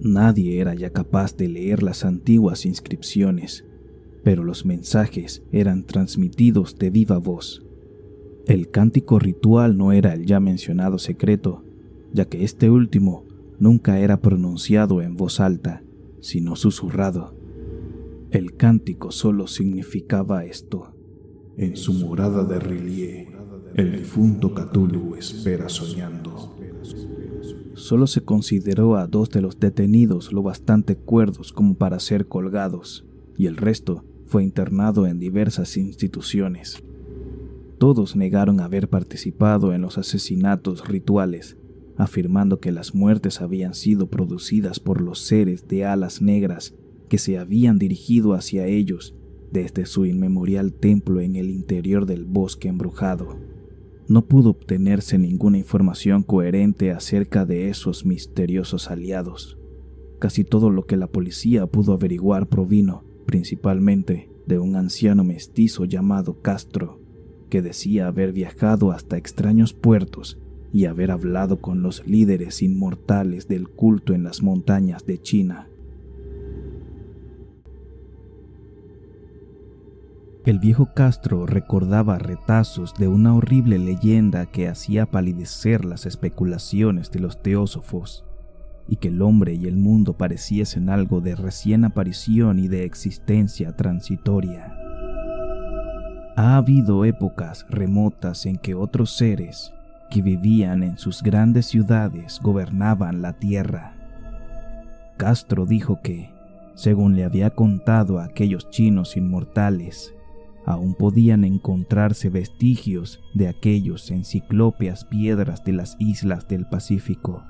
Speaker 1: Nadie era ya capaz de leer las antiguas inscripciones, pero los mensajes eran transmitidos de viva voz. El cántico ritual no era el ya mencionado secreto, ya que este último nunca era pronunciado en voz alta, sino susurrado. El cántico solo significaba esto:
Speaker 2: en su morada de R'lyeh, el difunto Cthulhu espera soñando.
Speaker 1: Solo se consideró a 2 de los detenidos lo bastante cuerdos como para ser colgados, y el resto fue internado en diversas instituciones. Todos negaron haber participado en los asesinatos rituales, afirmando que las muertes habían sido producidas por los seres de alas negras que se habían dirigido hacia ellos desde su inmemorial templo en el interior del bosque embrujado. No pudo obtenerse ninguna información coherente acerca de esos misteriosos aliados. Casi todo lo que la policía pudo averiguar provino, principalmente, de un anciano mestizo llamado Castro, que decía haber viajado hasta extraños puertos y haber hablado con los líderes inmortales del culto en las montañas de China. El viejo Castro recordaba retazos de una horrible leyenda que hacía palidecer las especulaciones de los teósofos, y que el hombre y el mundo pareciesen algo de recién aparición y de existencia transitoria. Ha habido épocas remotas en que otros seres que vivían en sus grandes ciudades gobernaban la tierra. Castro dijo que, según le había contado a aquellos chinos inmortales, aún podían encontrarse vestigios de aquellos en ciclópeas piedras de las islas del Pacífico.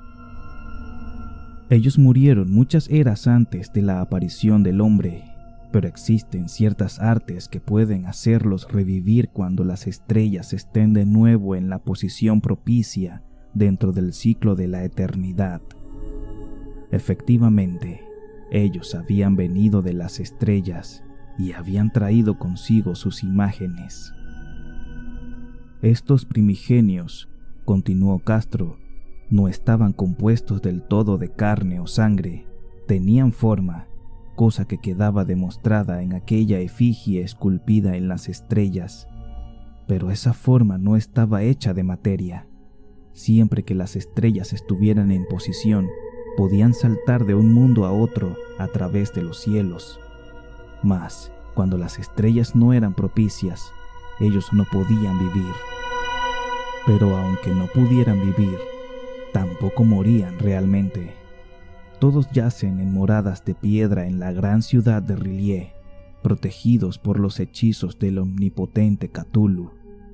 Speaker 1: Ellos murieron muchas eras antes de la aparición del hombre, pero existen ciertas artes que pueden hacerlos revivir cuando las estrellas estén de nuevo en la posición propicia dentro del ciclo de la eternidad. Efectivamente, ellos habían venido de las estrellas y habían traído consigo sus imágenes. Estos primigenios, continuó Castro, no estaban compuestos del todo de carne o sangre, tenían forma, cosa que quedaba demostrada en aquella efigie esculpida en las estrellas, pero esa forma no estaba hecha de materia. Siempre que las estrellas estuvieran en posición, podían saltar de un mundo a otro a través de los cielos. Mas, cuando las estrellas no eran propicias, ellos no podían vivir. Pero aunque no pudieran vivir, tampoco morían realmente. Todos yacen en moradas de piedra en la gran ciudad de R'lyeh, protegidos por los hechizos del omnipotente Cthulhu,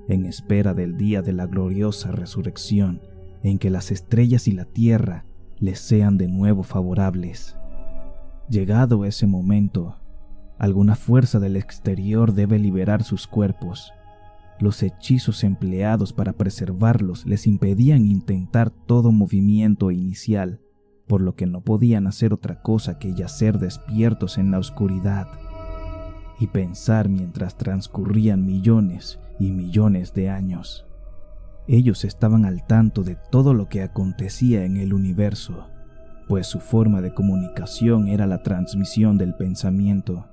Speaker 1: en espera del día de la gloriosa resurrección, en que las estrellas y la tierra les sean de nuevo favorables. Llegado ese momento, alguna fuerza del exterior debe liberar sus cuerpos. Los hechizos empleados para preservarlos les impedían intentar todo movimiento inicial, por lo que no podían hacer otra cosa que yacer despiertos en la oscuridad y pensar mientras transcurrían millones y millones de años. Ellos estaban al tanto de todo lo que acontecía en el universo, pues su forma de comunicación era la transmisión del pensamiento.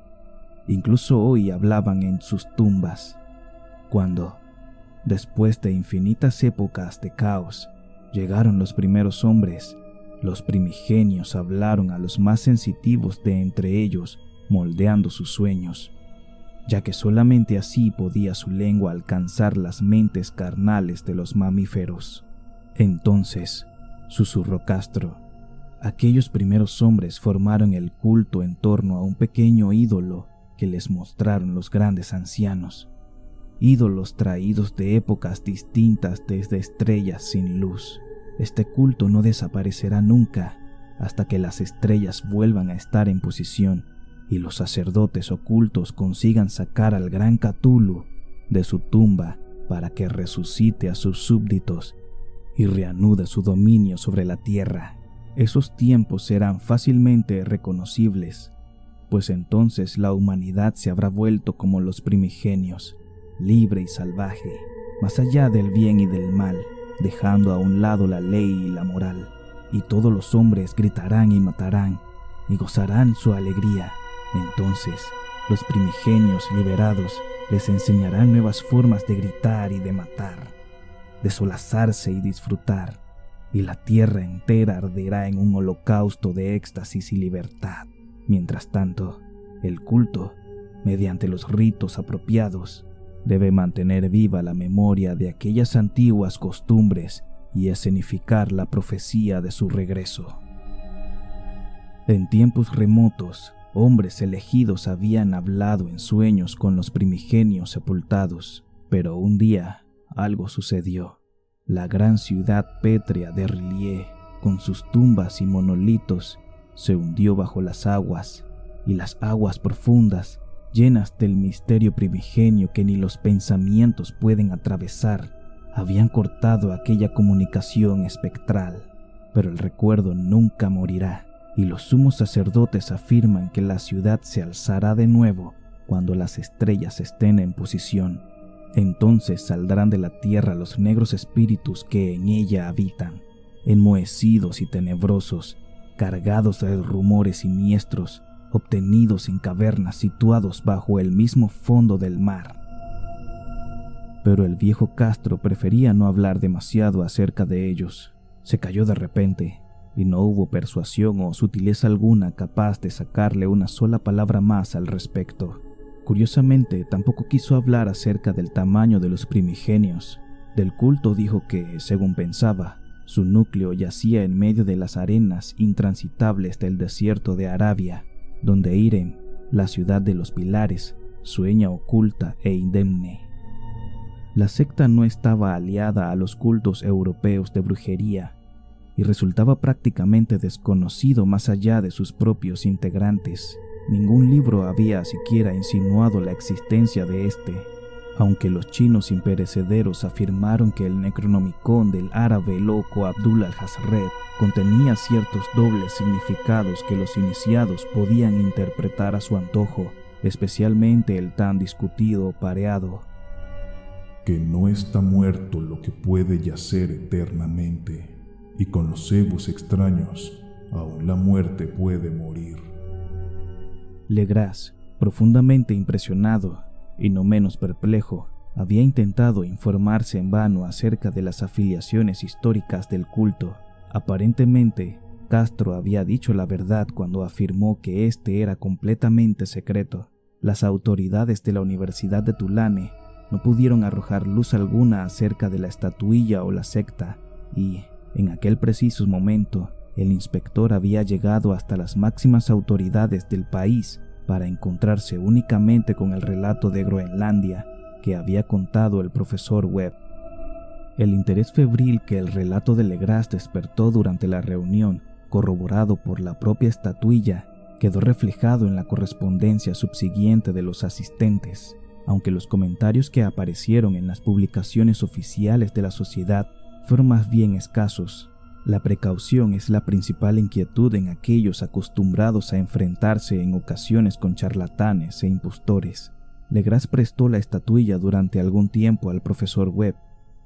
Speaker 1: Incluso hoy hablaban en sus tumbas, cuando, después de infinitas épocas de caos, llegaron los primeros hombres. Los primigenios hablaron a los más sensitivos de entre ellos, moldeando sus sueños, ya que solamente así podía su lengua alcanzar las mentes carnales de los mamíferos. Entonces, susurró Castro, aquellos primeros hombres formaron el culto en torno a un pequeño ídolo que les mostraron los grandes ancianos, ídolos traídos de épocas distintas desde estrellas sin luz. Este culto no desaparecerá nunca hasta que las estrellas vuelvan a estar en posición y los sacerdotes ocultos consigan sacar al gran Cthulhu de su tumba para que resucite a sus súbditos y reanude su dominio sobre la tierra. Esos tiempos serán fácilmente reconocibles, pues entonces la humanidad se habrá vuelto como los primigenios, libre y salvaje, más allá del bien y del mal, dejando a un lado la ley y la moral, y todos los hombres gritarán y matarán, y gozarán su alegría. Entonces, los primigenios liberados les enseñarán nuevas formas de gritar y de matar, de solazarse y disfrutar, y la tierra entera arderá en un holocausto de éxtasis y libertad. Mientras tanto, el culto, mediante los ritos apropiados, debe mantener viva la memoria de aquellas antiguas costumbres y escenificar la profecía de su regreso. En tiempos remotos, hombres elegidos habían hablado en sueños con los primigenios sepultados, pero un día algo sucedió. La gran ciudad pétrea de R'lyeh, con sus tumbas y monolitos, se hundió bajo las aguas, y las aguas profundas, llenas del misterio primigenio que ni los pensamientos pueden atravesar, habían cortado aquella comunicación espectral. Pero el recuerdo nunca morirá, y los sumos sacerdotes afirman que la ciudad se alzará de nuevo cuando las estrellas estén en posición. Entonces saldrán de la tierra los negros espíritus que en ella habitan, enmohecidos y tenebrosos, cargados de rumores siniestros, obtenidos en cavernas situados bajo el mismo fondo del mar. Pero el viejo Castro prefería no hablar demasiado acerca de ellos. Se calló de repente, y no hubo persuasión o sutileza alguna capaz de sacarle una sola palabra más al respecto. Curiosamente, tampoco quiso hablar acerca del tamaño de los primigenios. Del culto dijo que, según pensaba, su núcleo yacía en medio de las arenas intransitables del desierto de Arabia, donde Irem, la ciudad de los pilares, sueña oculta e indemne. La secta no estaba aliada a los cultos europeos de brujería y resultaba prácticamente desconocido más allá de sus propios integrantes. Ningún libro había siquiera insinuado la existencia de este, aunque los chinos imperecederos afirmaron que el Necronomicon del árabe loco Abdul al-Hazred contenía ciertos dobles significados que los iniciados podían interpretar a su antojo, especialmente el tan discutido pareado.
Speaker 2: Que no está muerto lo que puede yacer eternamente, y con los cebos extraños, aún la muerte puede morir.
Speaker 1: Legras, profundamente impresionado y no menos perplejo, había intentado informarse en vano acerca de las afiliaciones históricas del culto. Aparentemente, Castro había dicho la verdad cuando afirmó que este era completamente secreto. Las autoridades de la Universidad de Tulane no pudieron arrojar luz alguna acerca de la estatuilla o la secta, y, en aquel preciso momento, el inspector había llegado hasta las máximas autoridades del país para encontrarse únicamente con el relato de Groenlandia que había contado el profesor Webb. El interés febril que el relato de Legras despertó durante la reunión, corroborado por la propia estatuilla, quedó reflejado en la correspondencia subsiguiente de los asistentes. aunque los comentarios que aparecieron en las publicaciones oficiales de la sociedad fueron más bien escasos. La precaución es la principal inquietud en aquellos acostumbrados a enfrentarse en ocasiones con charlatanes e impostores. Legras prestó la estatuilla durante algún tiempo al profesor Webb,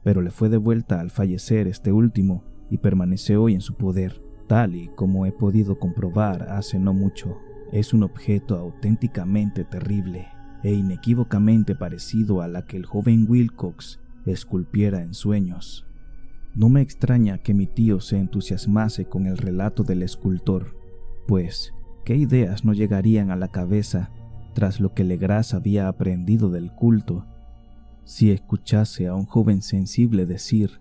Speaker 1: pero le fue devuelta al fallecer este último y permanece hoy en su poder, tal y como he podido comprobar hace no mucho. Es un objeto auténticamente terrible e inequívocamente parecido a la que el joven Wilcox esculpiera en sueños. No me extraña que mi tío se entusiasmase con el relato del escultor, pues, ¿qué ideas no llegarían a la cabeza tras lo que Legras había aprendido del culto? Si escuchase a un joven sensible decir,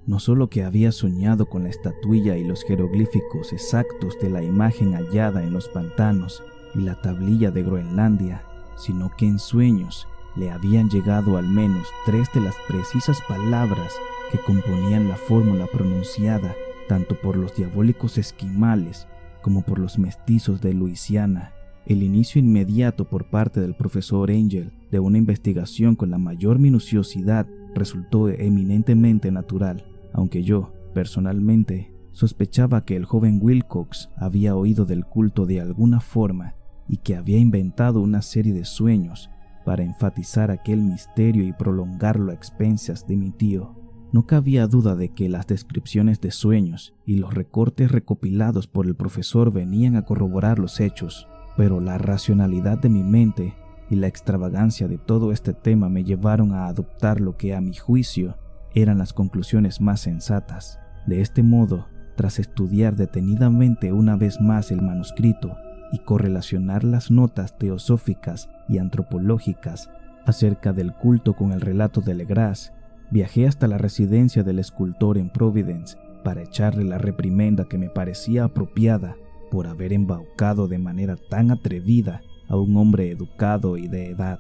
Speaker 1: no solo que había soñado con la estatuilla y los jeroglíficos exactos de la imagen hallada en los pantanos y la tablilla de Groenlandia, sino que en sueños le habían llegado al menos 3 de las precisas palabras que componían la fórmula pronunciada tanto por los diabólicos esquimales como por los mestizos de Luisiana. El inicio inmediato por parte del profesor Angel de una investigación con la mayor minuciosidad resultó eminentemente natural, aunque yo, personalmente, sospechaba que el joven Wilcox había oído del culto de alguna forma y que había inventado una serie de sueños para enfatizar aquel misterio y prolongarlo a expensas de mi tío. No cabía duda de que las descripciones de sueños y los recortes recopilados por el profesor venían a corroborar los hechos, pero la racionalidad de mi mente y la extravagancia de todo este tema me llevaron a adoptar lo que a mi juicio eran las conclusiones más sensatas. De este modo, tras estudiar detenidamente una vez más el manuscrito y correlacionar las notas teosóficas y antropológicas acerca del culto con el relato de Legras, viajé hasta la residencia del escultor en Providence para echarle la reprimenda que me parecía apropiada por haber embaucado de manera tan atrevida a un hombre educado y de edad.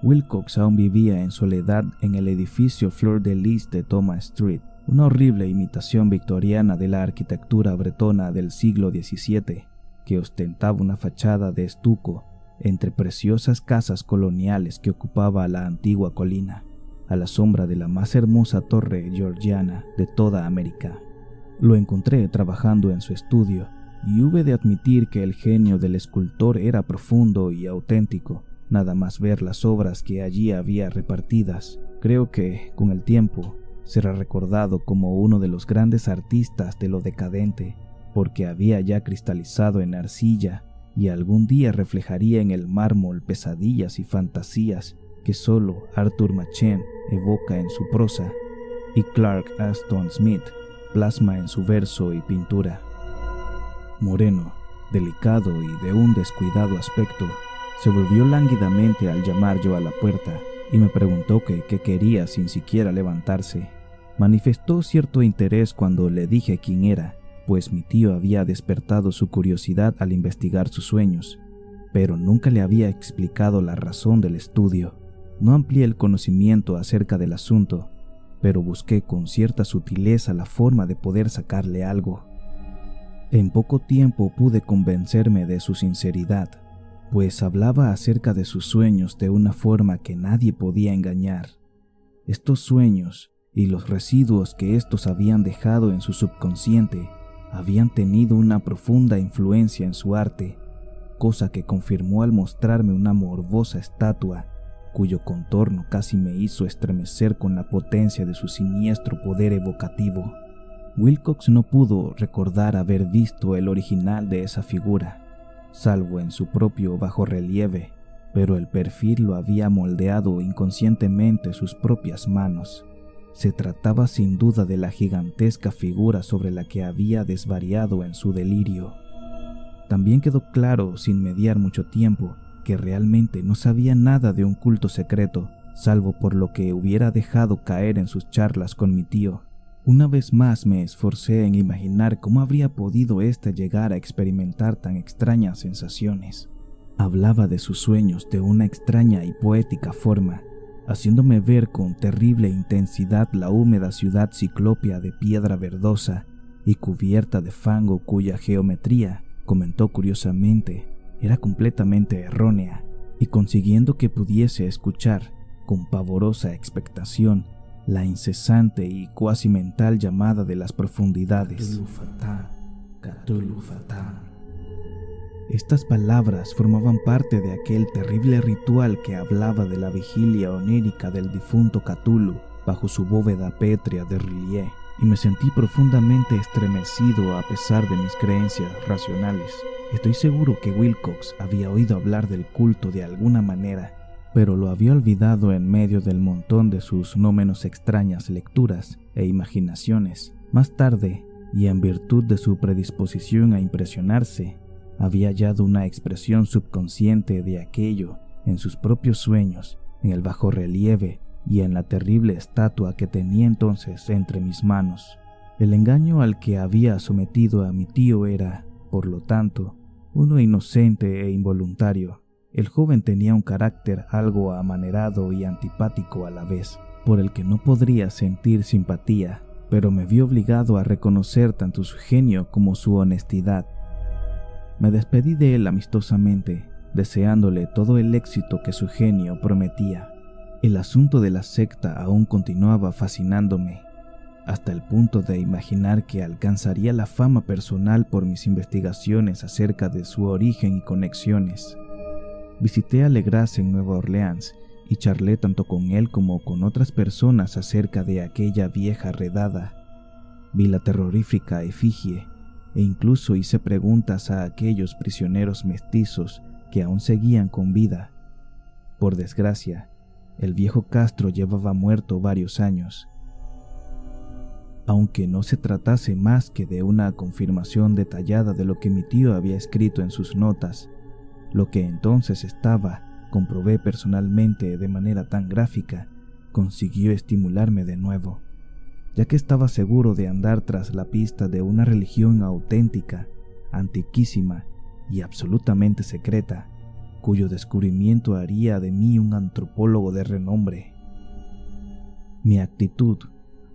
Speaker 1: Wilcox aún vivía en soledad en el edificio Fleur de Lis de Thomas Street, una horrible imitación victoriana de la arquitectura bretona del siglo XVII, que ostentaba una fachada de estuco entre preciosas casas coloniales que ocupaba la antigua colina, a la sombra de la más hermosa torre georgiana de toda América. Lo encontré trabajando en su estudio y hube de admitir que el genio del escultor era profundo y auténtico, nada más ver las obras que allí había repartidas. Creo que, con el tiempo, será recordado como uno de los grandes artistas de lo decadente, porque había ya cristalizado en arcilla y algún día reflejaría en el mármol pesadillas y fantasías que solo Arthur Machen evoca en su prosa y Clark Aston Smith plasma en su verso y pintura. Moreno, delicado y de un descuidado aspecto, se volvió lánguidamente al llamar yo a la puerta y me preguntó qué quería sin siquiera levantarse. Manifestó cierto interés cuando le dije quién era, pues mi tío había despertado su curiosidad al investigar sus sueños, pero nunca le había explicado la razón del estudio. No amplié el conocimiento acerca del asunto, pero busqué con cierta sutileza la forma de poder sacarle algo. En poco tiempo pude convencerme de su sinceridad, pues hablaba acerca de sus sueños de una forma que nadie podía engañar. Estos sueños y los residuos que estos habían dejado en su subconsciente habían tenido una profunda influencia en su arte, cosa que confirmó al mostrarme una morbosa estatua cuyo contorno casi me hizo estremecer con la potencia de su siniestro poder evocativo. Wilcox no pudo recordar haber visto el original de esa figura, salvo en su propio bajorrelieve, pero el perfil lo había moldeado inconscientemente sus propias manos. Se trataba sin duda de la gigantesca figura sobre la que había desvariado en su delirio. También quedó claro, sin mediar mucho tiempo, que realmente no sabía nada de un culto secreto, salvo por lo que hubiera dejado caer en sus charlas con mi tío. Una vez más me esforcé en imaginar cómo habría podido éste llegar a experimentar tan extrañas sensaciones. Hablaba de sus sueños de una extraña y poética forma, haciéndome ver con terrible intensidad la húmeda ciudad ciclópea de piedra verdosa y cubierta de fango cuya geometría, comentó curiosamente, era completamente errónea y consiguiendo que pudiese escuchar con pavorosa expectación la incesante y cuasi mental llamada de las profundidades. Cthulhu Fatah. Estas palabras formaban parte de aquel terrible ritual que hablaba de la vigilia onírica del difunto Cthulhu bajo su bóveda pétrea de R'lyeh, y me sentí profundamente estremecido a pesar de mis creencias racionales. Estoy seguro que Wilcox había oído hablar del culto de alguna manera, pero lo había olvidado en medio del montón de sus no menos extrañas lecturas e imaginaciones. Más tarde, y en virtud de su predisposición a impresionarse, había hallado una expresión subconsciente de aquello en sus propios sueños, en el bajorrelieve y en la terrible estatua que tenía entonces entre mis manos. El engaño al que había sometido a mi tío era, por lo tanto, uno inocente e involuntario. El joven tenía un carácter algo amanerado y antipático a la vez, por el que no podría sentir simpatía, pero me vi obligado a reconocer tanto su genio como su honestidad. Me despedí de él amistosamente, deseándole todo el éxito que su genio prometía. El asunto de la secta aún continuaba fascinándome, hasta el punto de imaginar que alcanzaría la fama personal por mis investigaciones acerca de su origen y conexiones. Visité a Legras en Nueva Orleans y charlé tanto con él como con otras personas acerca de aquella vieja redada. Vi la terrorífica efigie e incluso hice preguntas a aquellos prisioneros mestizos que aún seguían con vida. Por desgracia, el viejo Castro llevaba muerto varios años. Aunque no se tratase más que de una confirmación detallada de lo que mi tío había escrito en sus notas, lo que entonces estaba, comprobé personalmente de manera tan gráfica, consiguió estimularme de nuevo, ya que estaba seguro de andar tras la pista de una religión auténtica, antiquísima y absolutamente secreta, cuyo descubrimiento haría de mí un antropólogo de renombre. Mi actitud,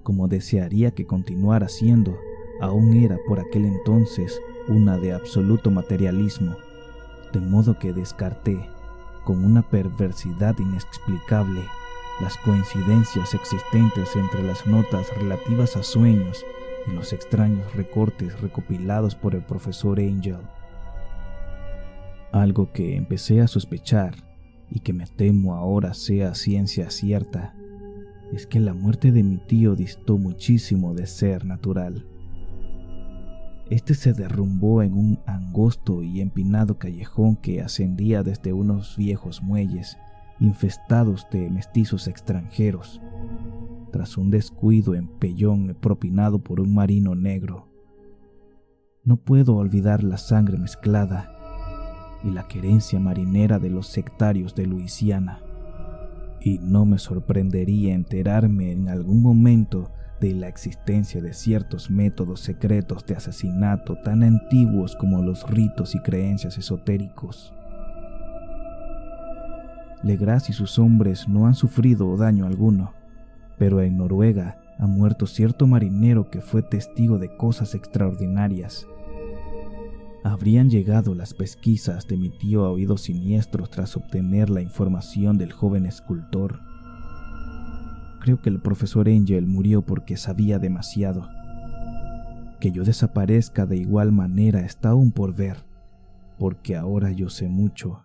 Speaker 1: como desearía que continuara siendo, aún era por aquel entonces una de absoluto materialismo, de modo que descarté, con una perversidad inexplicable, las coincidencias existentes entre las notas relativas a sueños y los extraños recortes recopilados por el profesor Angel. Algo que empecé a sospechar y que me temo ahora sea ciencia cierta es que la muerte de mi tío distó muchísimo de ser natural. Este se derrumbó en un angosto y empinado callejón que ascendía desde unos viejos muelles infestados de mestizos extranjeros, tras un descuido empellón propinado por un marino negro. No puedo olvidar la sangre mezclada y la querencia marinera de los sectarios de Luisiana, y no me sorprendería enterarme en algún momento de la existencia de ciertos métodos secretos de asesinato tan antiguos como los ritos y creencias esotéricos. Legras y sus hombres no han sufrido daño alguno, pero en Noruega ha muerto cierto marinero que fue testigo de cosas extraordinarias. Habrían llegado las pesquisas de mi tío a oídos siniestros tras obtener la información del joven escultor. Creo que el profesor Angel murió porque sabía demasiado. Que yo desaparezca de igual manera está aún por ver, porque ahora yo sé mucho.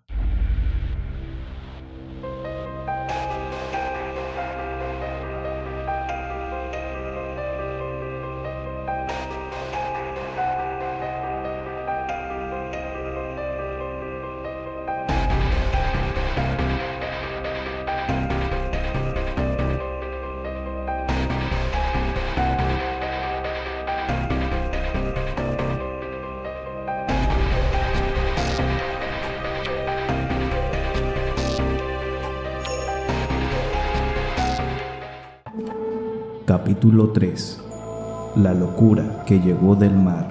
Speaker 1: Capítulo 3. La locura que llegó del mar.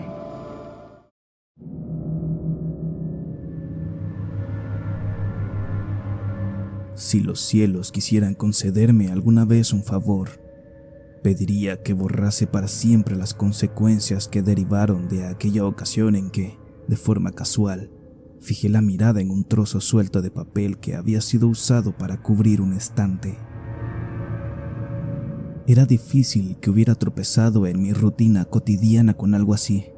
Speaker 1: Si los cielos quisieran concederme alguna vez un favor, pediría que borrase para siempre las consecuencias que derivaron de aquella ocasión en que, de forma casual, Fijé la mirada en un trozo suelto de papel que había sido usado para cubrir un estante. Era difícil que hubiera tropezado en mi rutina cotidiana con algo así,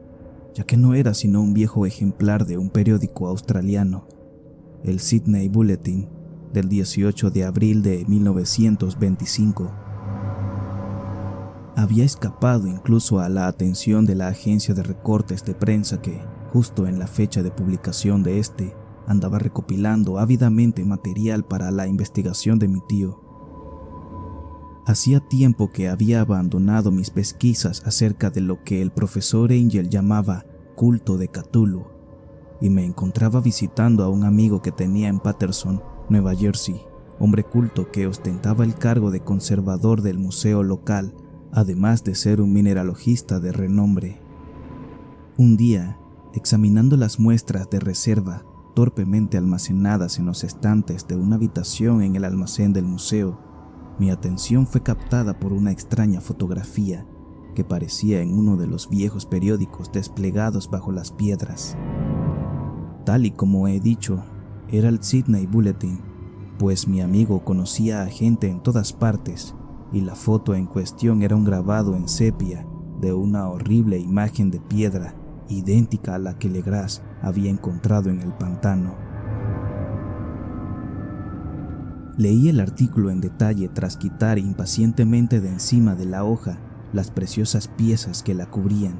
Speaker 1: ya que no era sino un viejo ejemplar de un periódico australiano, el Sydney Bulletin, del 18 de abril de 1925. Había escapado incluso a la atención de la agencia de recortes de prensa que, justo en la fecha de publicación de este, andaba recopilando ávidamente material para la investigación de mi tío. Hacía tiempo que había abandonado mis pesquisas acerca de lo que el profesor Angel llamaba culto de Cthulhu, y me encontraba visitando a un amigo que tenía en Paterson, Nueva Jersey, hombre culto que ostentaba el cargo de conservador del museo local, además de ser un mineralogista de renombre. Un día, examinando las muestras de reserva torpemente almacenadas en los estantes de una habitación en el almacén del museo, mi atención fue captada por una extraña fotografía que parecía en uno de los viejos periódicos desplegados bajo las piedras. Tal y como he dicho, era el Sydney Bulletin, pues mi amigo conocía a gente en todas partes y la foto en cuestión era un grabado en sepia de una horrible imagen de piedra idéntica a la que Legras había encontrado en el pantano. Leí el artículo en detalle tras quitar impacientemente de encima de la hoja las preciosas piezas que la cubrían,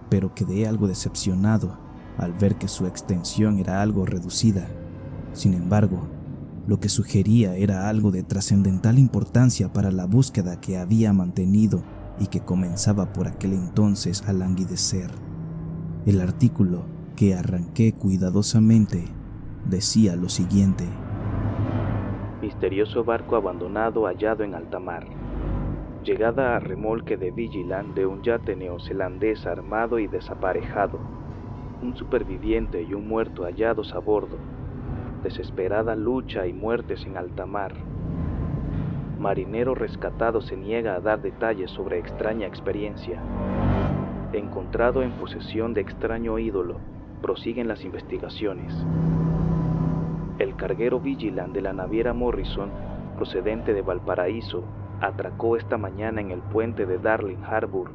Speaker 1: pero quedé algo decepcionado al ver que su extensión era algo reducida. Sin embargo, lo que sugería era algo de trascendental importancia para la búsqueda que había mantenido y que comenzaba por aquel entonces a languidecer. El artículo, que arranqué cuidadosamente, decía lo siguiente:
Speaker 3: misterioso barco abandonado hallado en alta mar. Llegada a remolque de Vigilant de un yate neozelandés armado y desaparejado. Un superviviente y un muerto hallados a bordo. Desesperada lucha y muertes en alta mar. Marinero rescatado se niega a dar detalles sobre extraña experiencia. Encontrado en posesión de extraño ídolo, prosiguen las investigaciones. El carguero Vigilant de la naviera Morrison, procedente de Valparaíso, atracó esta mañana en el puente de Darling Harbour,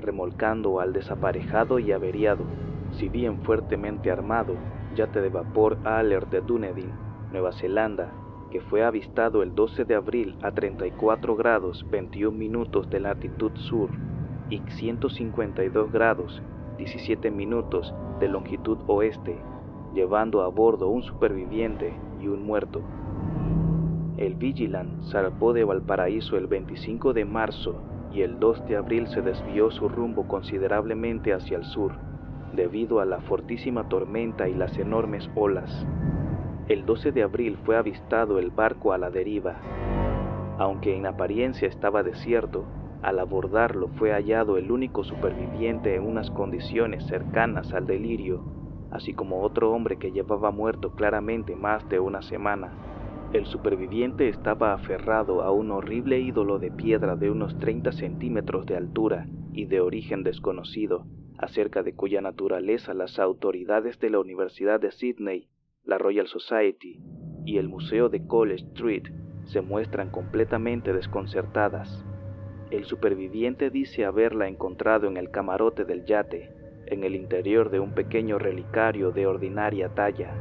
Speaker 3: remolcando al desaparejado y averiado, si bien fuertemente armado, yate de vapor Alert de Dunedin, Nueva Zelanda, que fue avistado el 12 de abril a 34 grados 21 minutos de latitud sur y 152 grados 17 minutos de longitud oeste, llevando a bordo un superviviente y un muerto. El Vigilant zarpó de Valparaíso el 25 de marzo y el 2 de abril se desvió su rumbo considerablemente hacia el sur, debido a la fortísima tormenta y las enormes olas. El 12 de abril fue avistado el barco a la deriva. Aunque en apariencia estaba desierto, al abordarlo fue hallado el único superviviente en unas condiciones cercanas al delirio, así como otro hombre que llevaba muerto claramente más de una semana. El superviviente estaba aferrado a un horrible ídolo de piedra de unos 30 centímetros de altura y de origen desconocido, acerca de cuya naturaleza las autoridades de la Universidad de Sydney, la Royal Society y el Museo de College Street se muestran completamente desconcertadas. El superviviente dice haberla encontrado en el camarote del yate, en el interior de un pequeño relicario de ordinaria talla.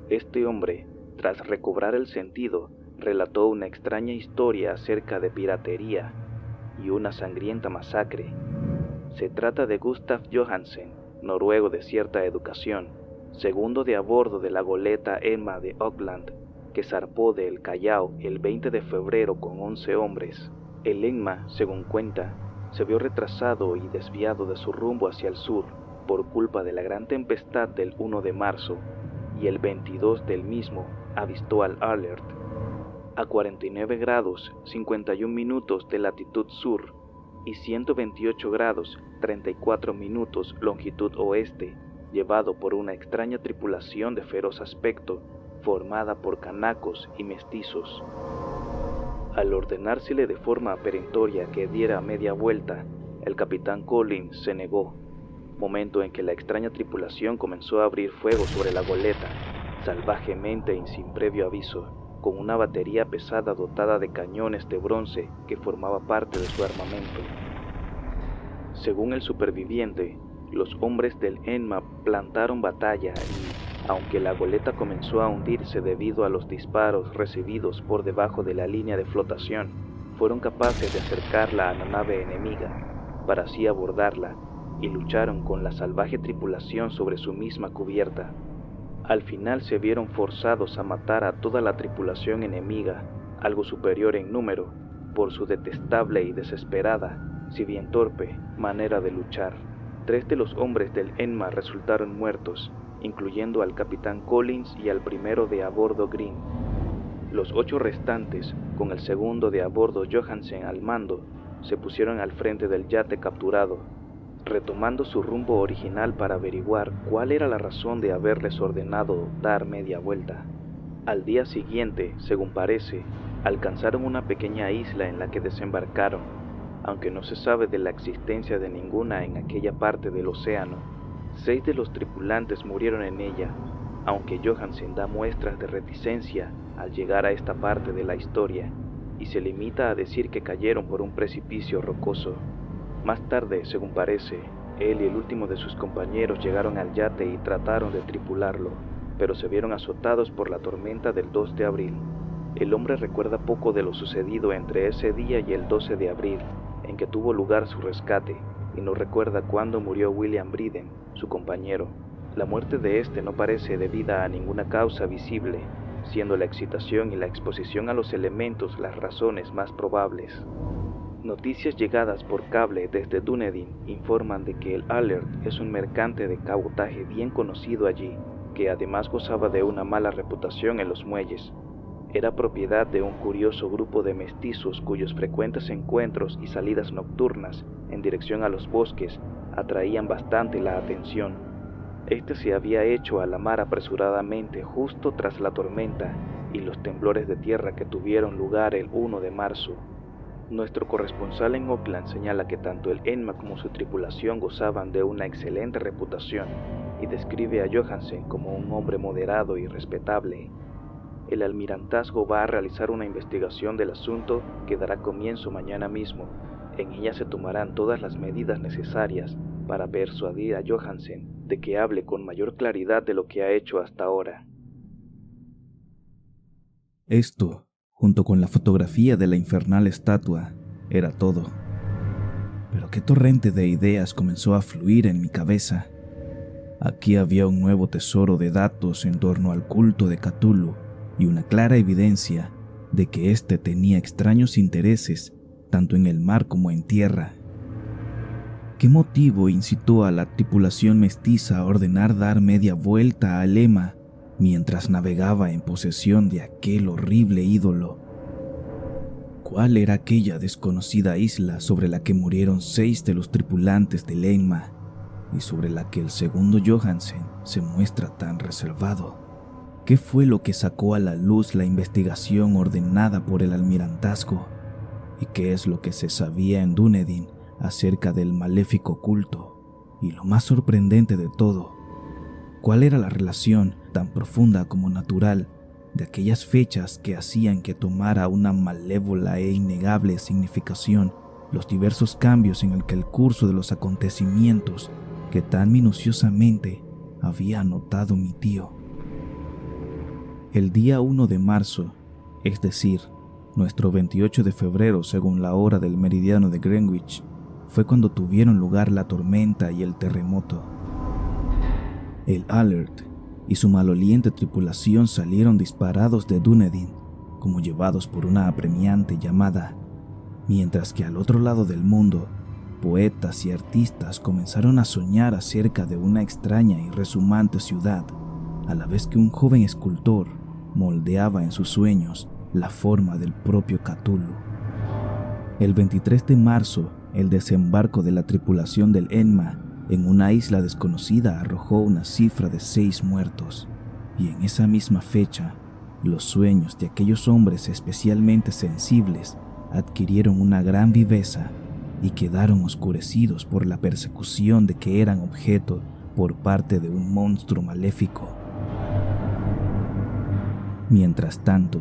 Speaker 3: Este hombre, tras recobrar el sentido, relató una extraña historia acerca de piratería y una sangrienta masacre. Se trata de Gustav Johansen, noruego de cierta educación, segundo de a bordo de la goleta Emma de Auckland, que zarpó de El Callao el 20 de febrero con 11 hombres. El Emma, según cuenta, se vio retrasado y desviado de su rumbo hacia el sur por culpa de la gran tempestad del 1 de marzo, y el 22 del mismo avistó al Alert, a 49 grados 51 minutos de latitud sur y 128 grados 34 minutos longitud oeste, llevado por una extraña tripulación de feroz aspecto, formada por canacos y mestizos. Al ordenársele de forma perentoria que diera media vuelta, el capitán Collins se negó, momento en que la extraña tripulación comenzó a abrir fuego sobre la goleta, salvajemente y sin previo aviso, con una batería pesada dotada de cañones de bronce que formaba parte de su armamento. Según el superviviente, los hombres del Enma plantaron batalla y, aunque la goleta comenzó a hundirse debido a los disparos recibidos por debajo de la línea de flotación, fueron capaces de acercarla a la nave enemiga, para así abordarla, y lucharon con la salvaje tripulación sobre su misma cubierta. Al final se vieron forzados a matar a toda la tripulación enemiga, algo superior en número, por su detestable y desesperada, si bien torpe, manera de luchar. 3 de los hombres del Enma resultaron muertos, incluyendo al capitán Collins y al primero de a bordo Green. Los 8 restantes, con el segundo de a bordo Johansen al mando, se pusieron al frente del yate capturado, retomando su rumbo original para averiguar cuál era la razón de haberles ordenado dar media vuelta. Al día siguiente, según parece, alcanzaron una pequeña isla en la que desembarcaron, aunque no se sabe de la existencia de ninguna en aquella parte del océano. 6 de los tripulantes murieron en ella, aunque Johansen da muestras de reticencia al llegar a esta parte de la historia, y se limita a decir que cayeron por un precipicio rocoso. Más tarde, según parece, él y el último de sus compañeros llegaron al yate y trataron de tripularlo, pero se vieron azotados por la tormenta del 2 de abril. El hombre recuerda poco de lo sucedido entre ese día y el 12 de abril, en que tuvo lugar su rescate, y no recuerda cuándo murió William Briden, su compañero. La muerte de este no parece debida a ninguna causa visible, siendo la excitación y la exposición a los elementos las razones más probables. Noticias llegadas por cable desde Dunedin informan de que el Alert es un mercante de cabotaje bien conocido allí, que además gozaba de una mala reputación en los muelles. Era propiedad de un curioso grupo de mestizos cuyos frecuentes encuentros y salidas nocturnas en dirección a los bosques atraían bastante la atención. Este se había hecho a la mar apresuradamente justo tras la tormenta y los temblores de tierra que tuvieron lugar el 1 de marzo. Nuestro corresponsal en Auckland señala que tanto el Enma como su tripulación gozaban de una excelente reputación y describe a Johansen como un hombre moderado y respetable. El almirantazgo va a realizar una investigación del asunto que dará comienzo mañana mismo. En ella se tomarán todas las medidas necesarias para persuadir a Johansen de que hable con mayor claridad de lo que ha hecho hasta ahora.
Speaker 1: Esto, junto con la fotografía de la infernal estatua, era todo. Pero qué torrente de ideas comenzó a fluir en mi cabeza. Aquí había un nuevo tesoro de datos en torno al culto de Cthulhu y una clara evidencia de que éste tenía extraños intereses tanto en el mar como en tierra. ¿Qué motivo incitó a la tripulación mestiza a ordenar dar media vuelta al Enma mientras navegaba en posesión de aquel horrible ídolo? ¿Cuál era aquella desconocida isla sobre la que murieron 6 de los tripulantes del Enma y sobre la que el segundo Johansen se muestra tan reservado? ¿Qué fue lo que sacó a la luz la investigación ordenada por el almirantazgo? ¿Y qué es lo que se sabía en Dunedin acerca del maléfico culto? Y lo más sorprendente de todo, ¿cuál era la relación tan profunda como natural de aquellas fechas que hacían que tomara una malévola e innegable significación los diversos cambios en el curso de los acontecimientos que tan minuciosamente había anotado mi tío? El día 1 de marzo, es decir, nuestro 28 de febrero según la hora del meridiano de Greenwich, fue cuando tuvieron lugar la tormenta y el terremoto. El Alert y su maloliente tripulación salieron disparados de Dunedin, como llevados por una apremiante llamada, mientras que al otro lado del mundo, poetas y artistas comenzaron a soñar acerca de una extraña y rezumante ciudad, a la vez que un joven escultor moldeaba en sus sueños la forma del propio Cthulhu. El 23 de marzo, el desembarco de la tripulación del Enma en una isla desconocida arrojó una cifra de 6 muertos, y en esa misma fecha, los sueños de aquellos hombres especialmente sensibles adquirieron una gran viveza y quedaron oscurecidos por la persecución de que eran objeto por parte de un monstruo maléfico. Mientras tanto,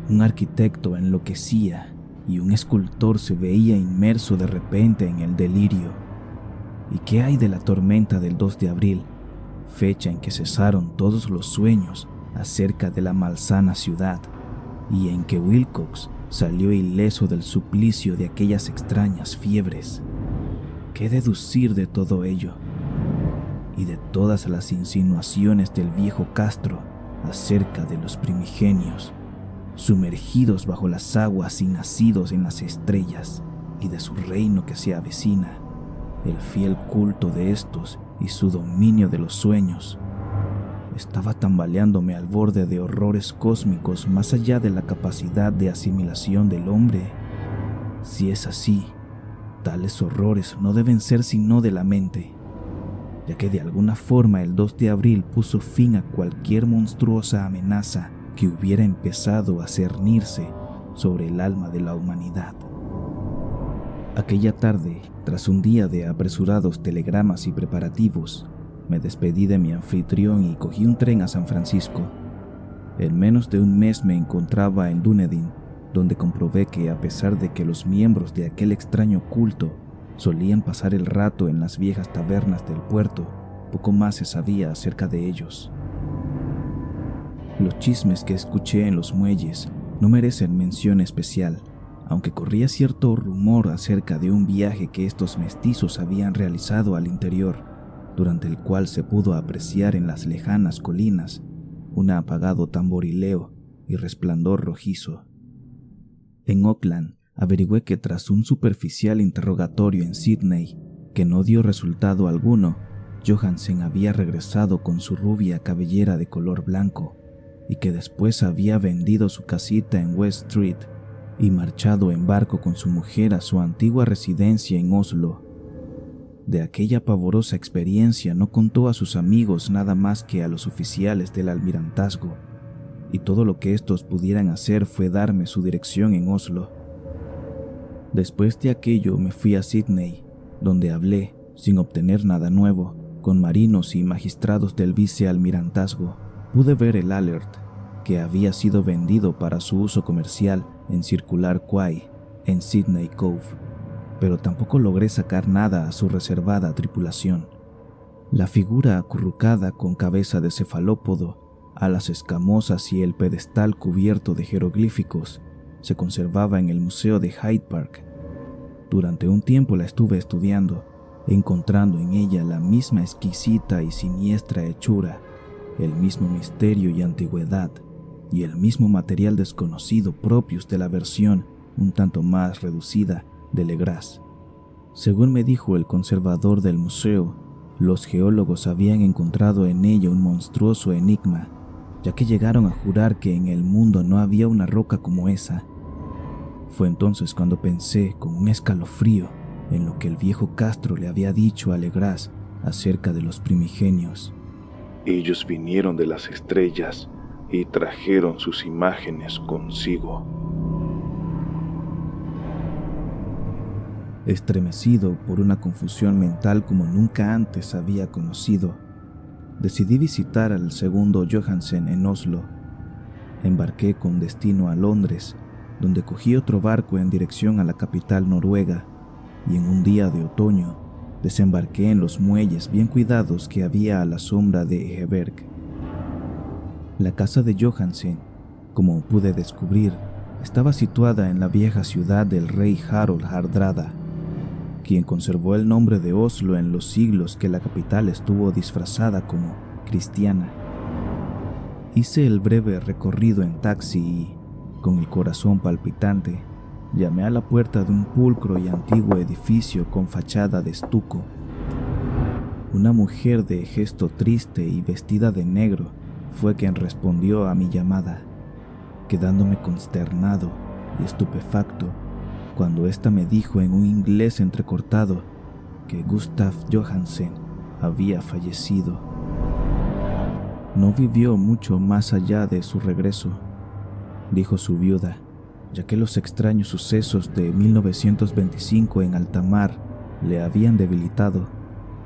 Speaker 1: un arquitecto enloquecía y un escultor se veía inmerso de repente en el delirio. ¿Y qué hay de la tormenta del 2 de abril, fecha en que cesaron todos los sueños acerca de la malsana ciudad y en que Wilcox salió ileso del suplicio de aquellas extrañas fiebres? ¿Qué deducir de todo ello? Y de todas las insinuaciones del viejo Castro acerca de los primigenios, sumergidos bajo las aguas y nacidos en las estrellas, y de su reino que se avecina, el fiel culto de estos y su dominio de los sueños? Estaba tambaleándome al borde de horrores cósmicos más allá de la capacidad de asimilación del hombre. Si es así, tales horrores no deben ser sino de la mente, ya que de alguna forma el 2 de abril puso fin a cualquier monstruosa amenaza que hubiera empezado a cernirse sobre el alma de la humanidad. Aquella tarde, tras un día de apresurados telegramas y preparativos, me despedí de mi anfitrión y cogí un tren a San Francisco. En menos de un mes me encontraba en Dunedin, donde comprobé que a pesar de que los miembros de aquel extraño culto solían pasar el rato en las viejas tabernas del puerto, poco más se sabía acerca de ellos. Los chismes que escuché en los muelles no merecen mención especial, aunque corría cierto rumor acerca de un viaje que estos mestizos habían realizado al interior, durante el cual se pudo apreciar en las lejanas colinas un apagado tamborileo y resplandor rojizo. En Auckland averigüé que tras un superficial interrogatorio en Sydney, que no dio resultado alguno, Johansen había regresado con su rubia cabellera de color blanco y que después había vendido su casita en West Street y marchado en barco con su mujer a su antigua residencia en Oslo. De aquella pavorosa experiencia no contó a sus amigos nada más que a los oficiales del almirantazgo, y todo lo que estos pudieran hacer fue darme su dirección en Oslo. Después de aquello me fui a Sydney, donde hablé, sin obtener nada nuevo, con marinos y magistrados del vicealmirantazgo. Pude ver el Alert, que había sido vendido para su uso comercial en Circular Quay, en Sydney Cove, pero tampoco logré sacar nada a su reservada tripulación. La figura acurrucada con cabeza de cefalópodo, alas escamosas y el pedestal cubierto de jeroglíficos se conservaba en el Museo de Hyde Park. Durante un tiempo la estuve estudiando, encontrando en ella la misma exquisita y siniestra hechura, el mismo misterio y antigüedad, y el mismo material desconocido propios de la versión un tanto más reducida de Legras. Según me dijo el conservador del museo, los geólogos habían encontrado en ella un monstruoso enigma, ya que llegaron a jurar que en el mundo no había una roca como esa. Fue entonces cuando pensé con un escalofrío en lo que el viejo Castro le había dicho a Legras acerca de los primigenios.
Speaker 4: Ellos vinieron de las estrellas y trajeron sus imágenes consigo.
Speaker 1: Estremecido por una confusión mental como nunca antes había conocido, decidí visitar al segundo Johansen en Oslo. Embarqué con destino a Londres, donde cogí otro barco en dirección a la capital noruega, y en un día de otoño desembarqué en los muelles bien cuidados que había a la sombra de Egeberg. La casa de Johansen, como pude descubrir, estaba situada en la vieja ciudad del rey Harald Hardrada, quien conservó el nombre de Oslo en los siglos que la capital estuvo disfrazada como cristiana. Hice el breve recorrido en taxi y, con el corazón palpitante, llamé a la puerta de un pulcro y antiguo edificio con fachada de estuco. Una mujer de gesto triste y vestida de negro fue quien respondió a mi llamada, quedándome consternado y estupefacto cuando ésta me dijo en un inglés entrecortado que Gustav Johansen había fallecido. No vivió mucho más allá de su regreso, dijo su viuda, ya que los extraños sucesos de 1925 en alta mar le habían debilitado.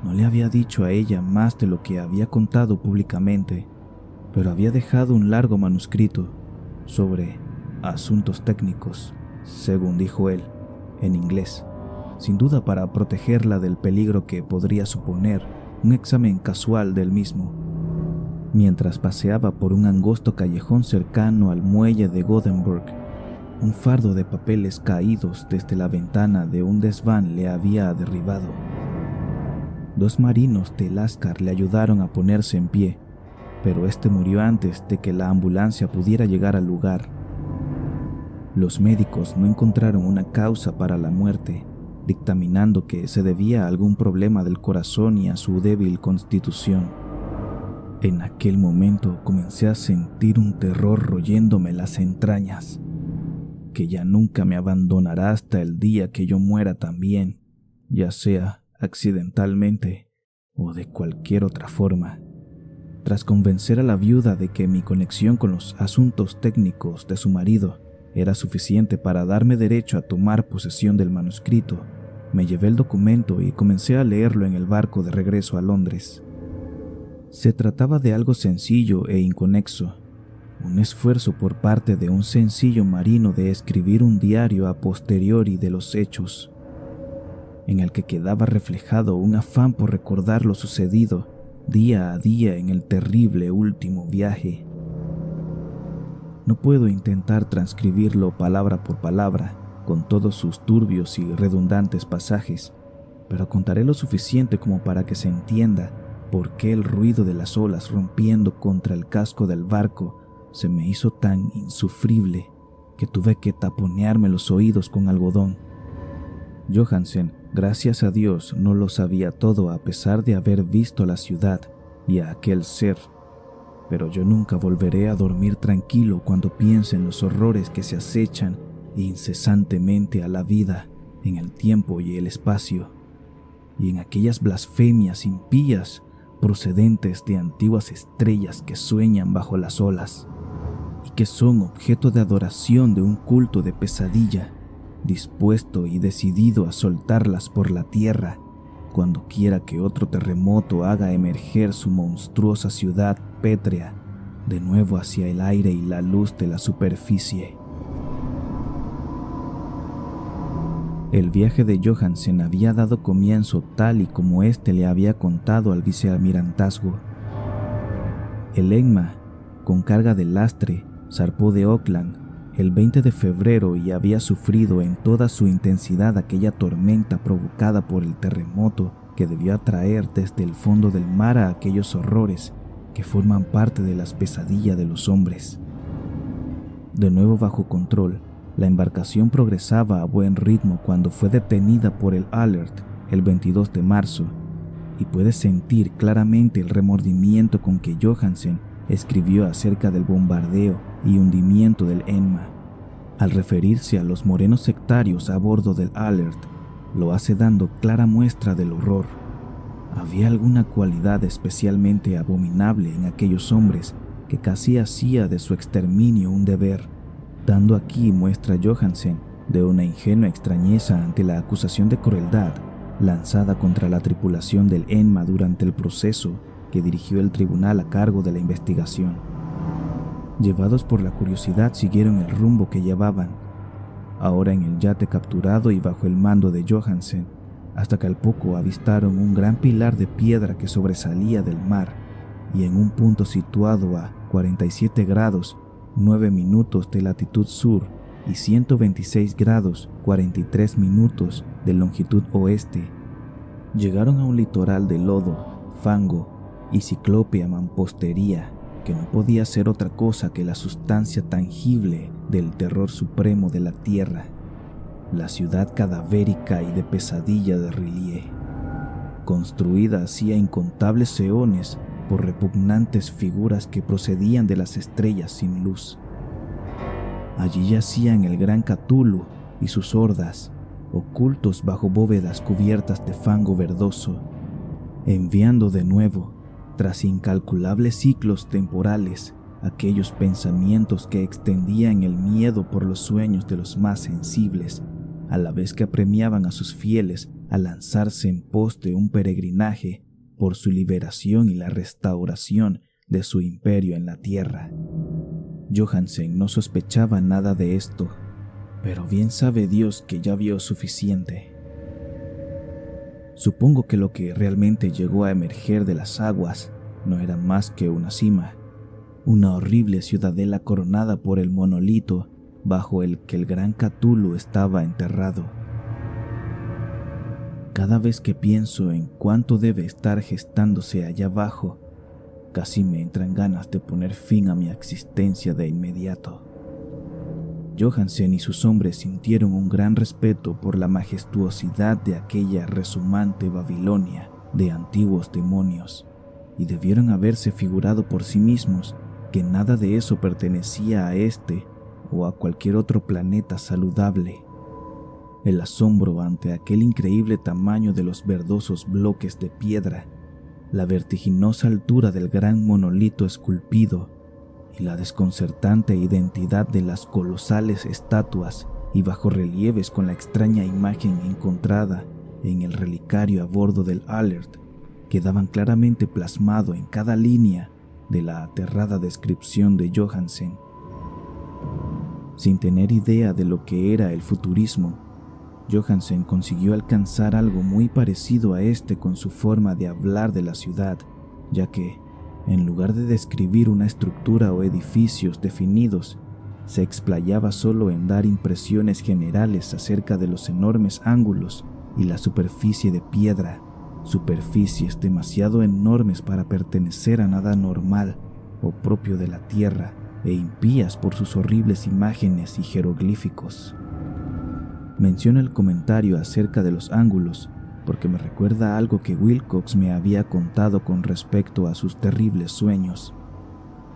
Speaker 1: No le había dicho a ella más de lo que había contado públicamente, pero había dejado un largo manuscrito sobre asuntos técnicos, según dijo él, en inglés, sin duda para protegerla del peligro que podría suponer un examen casual del mismo. Mientras paseaba por un angosto callejón cercano al muelle de Gothenburg, un fardo de papeles caídos desde la ventana de un desván le había derribado. 2 marinos de Lascar le ayudaron a ponerse en pie, pero este murió antes de que la ambulancia pudiera llegar al lugar. Los médicos no encontraron una causa para la muerte, dictaminando que se debía a algún problema del corazón y a su débil constitución. En aquel momento comencé a sentir un terror royéndome las entrañas, que ya nunca me abandonará hasta el día que yo muera también, ya sea accidentalmente o de cualquier otra forma. Tras convencer a la viuda de que mi conexión con los asuntos técnicos de su marido era suficiente para darme derecho a tomar posesión del manuscrito, me llevé el documento y comencé a leerlo en el barco de regreso a Londres. Se trataba de algo sencillo e inconexo, un esfuerzo por parte de un sencillo marino de escribir un diario a posteriori de los hechos, en el que quedaba reflejado un afán por recordar lo sucedido día a día en el terrible último viaje. No puedo intentar transcribirlo palabra por palabra, con todos sus turbios y redundantes pasajes, pero contaré lo suficiente como para que se entienda por qué el ruido de las olas rompiendo contra el casco del barco se me hizo tan insufrible que tuve que taponearme los oídos con algodón. Johansen, gracias a Dios, no lo sabía todo a pesar de haber visto la ciudad y a aquel ser, pero yo nunca volveré a dormir tranquilo cuando piense en los horrores que se acechan incesantemente a la vida en el tiempo y el espacio, y en aquellas blasfemias impías procedentes de antiguas estrellas que sueñan bajo las olas y que son objeto de adoración de un culto de pesadilla, dispuesto y decidido a soltarlas por la tierra cuando quiera que otro terremoto haga emerger su monstruosa ciudad pétrea de nuevo hacia el aire y la luz de la superficie. El viaje de Johansen había dado comienzo tal y como éste le había contado al vicealmirantazgo. El Enma, con carga de lastre, zarpó de Auckland el 20 de febrero y había sufrido en toda su intensidad aquella tormenta provocada por el terremoto que debió atraer desde el fondo del mar a aquellos horrores que forman parte de las pesadillas de los hombres. De nuevo bajo control, la embarcación progresaba a buen ritmo cuando fue detenida por el Alert el 22 de marzo, y puedes sentir claramente el remordimiento con que Johansen escribió acerca del bombardeo y hundimiento del Enma. Al referirse a los morenos sectarios a bordo del Alert, lo hace dando clara muestra del horror. Había alguna cualidad especialmente abominable en aquellos hombres que casi hacía de su exterminio un deber, dando aquí muestra Johansen de una ingenua extrañeza ante la acusación de crueldad lanzada contra la tripulación del Enma durante el proceso que dirigió el tribunal a cargo de la investigación. Llevados por la curiosidad, siguieron el rumbo que llevaban, ahora en el yate capturado y bajo el mando de Johansen, hasta que al poco avistaron un gran pilar de piedra que sobresalía del mar, y en un punto situado a 47 grados 9 minutos de latitud sur y 126 grados 43 minutos de longitud oeste, llegaron a un litoral de lodo, fango y ciclópea mampostería que no podía ser otra cosa que la sustancia tangible del terror supremo de la tierra, la ciudad cadavérica y de pesadilla de R'lyeh, construida hacía incontables eones por repugnantes figuras que procedían de las estrellas sin luz. Allí yacían el gran Cthulhu y sus hordas, ocultos bajo bóvedas cubiertas de fango verdoso, enviando de nuevo, tras incalculables ciclos temporales, aquellos pensamientos que extendían el miedo por los sueños de los más sensibles, a la vez que apremiaban a sus fieles a lanzarse en pos de un peregrinaje por su liberación y la restauración de su imperio en la tierra. Johansen no sospechaba nada de esto, pero bien sabe Dios que ya vio suficiente. Supongo que lo que realmente llegó a emerger de las aguas no era más que una cima, una horrible ciudadela coronada por el monolito bajo el que el gran Cthulhu estaba enterrado. Cada vez que pienso en cuánto debe estar gestándose allá abajo, casi me entran ganas de poner fin a mi existencia de inmediato. Johansen y sus hombres sintieron un gran respeto por la majestuosidad de aquella rezumante Babilonia de antiguos demonios, y debieron haberse figurado por sí mismos que nada de eso pertenecía a este o a cualquier otro planeta saludable. El asombro ante aquel increíble tamaño de los verdosos bloques de piedra, la vertiginosa altura del gran monolito esculpido y la desconcertante identidad de las colosales estatuas y bajorrelieves con la extraña imagen encontrada en el relicario a bordo del Alert quedaban claramente plasmado en cada línea de la aterrada descripción de Johansen. Sin tener idea de lo que era el futurismo, Johansen consiguió alcanzar algo muy parecido a este con su forma de hablar de la ciudad, ya que, en lugar de describir una estructura o edificios definidos, se explayaba solo en dar impresiones generales acerca de los enormes ángulos y la superficie de piedra, superficies demasiado enormes para pertenecer a nada normal o propio de la tierra e impías por sus horribles imágenes y jeroglíficos. Menciono el comentario acerca de los ángulos porque me recuerda algo que Wilcox me había contado con respecto a sus terribles sueños.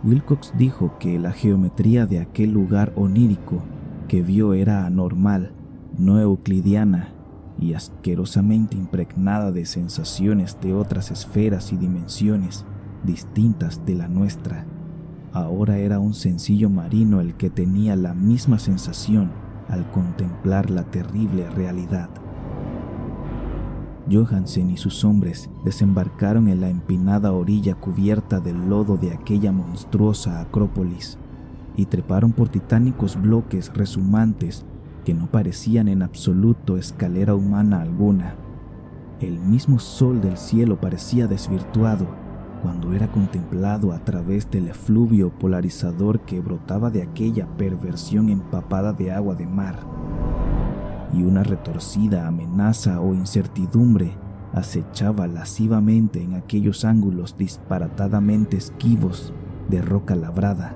Speaker 1: Wilcox dijo que la geometría de aquel lugar onírico que vio era anormal, no euclidiana y asquerosamente impregnada de sensaciones de otras esferas y dimensiones distintas de la nuestra. Ahora era un sencillo marino el que tenía la misma sensación al contemplar la terrible realidad. Johansen y sus hombres desembarcaron en la empinada orilla cubierta del lodo de aquella monstruosa acrópolis y treparon por titánicos bloques resumantes que no parecían en absoluto escalera humana alguna. El mismo sol del cielo parecía desvirtuado cuando era contemplado a través del efluvio polarizador que brotaba de aquella perversión empapada de agua de mar. Y una retorcida amenaza o incertidumbre acechaba lascivamente en aquellos ángulos disparatadamente esquivos de roca labrada,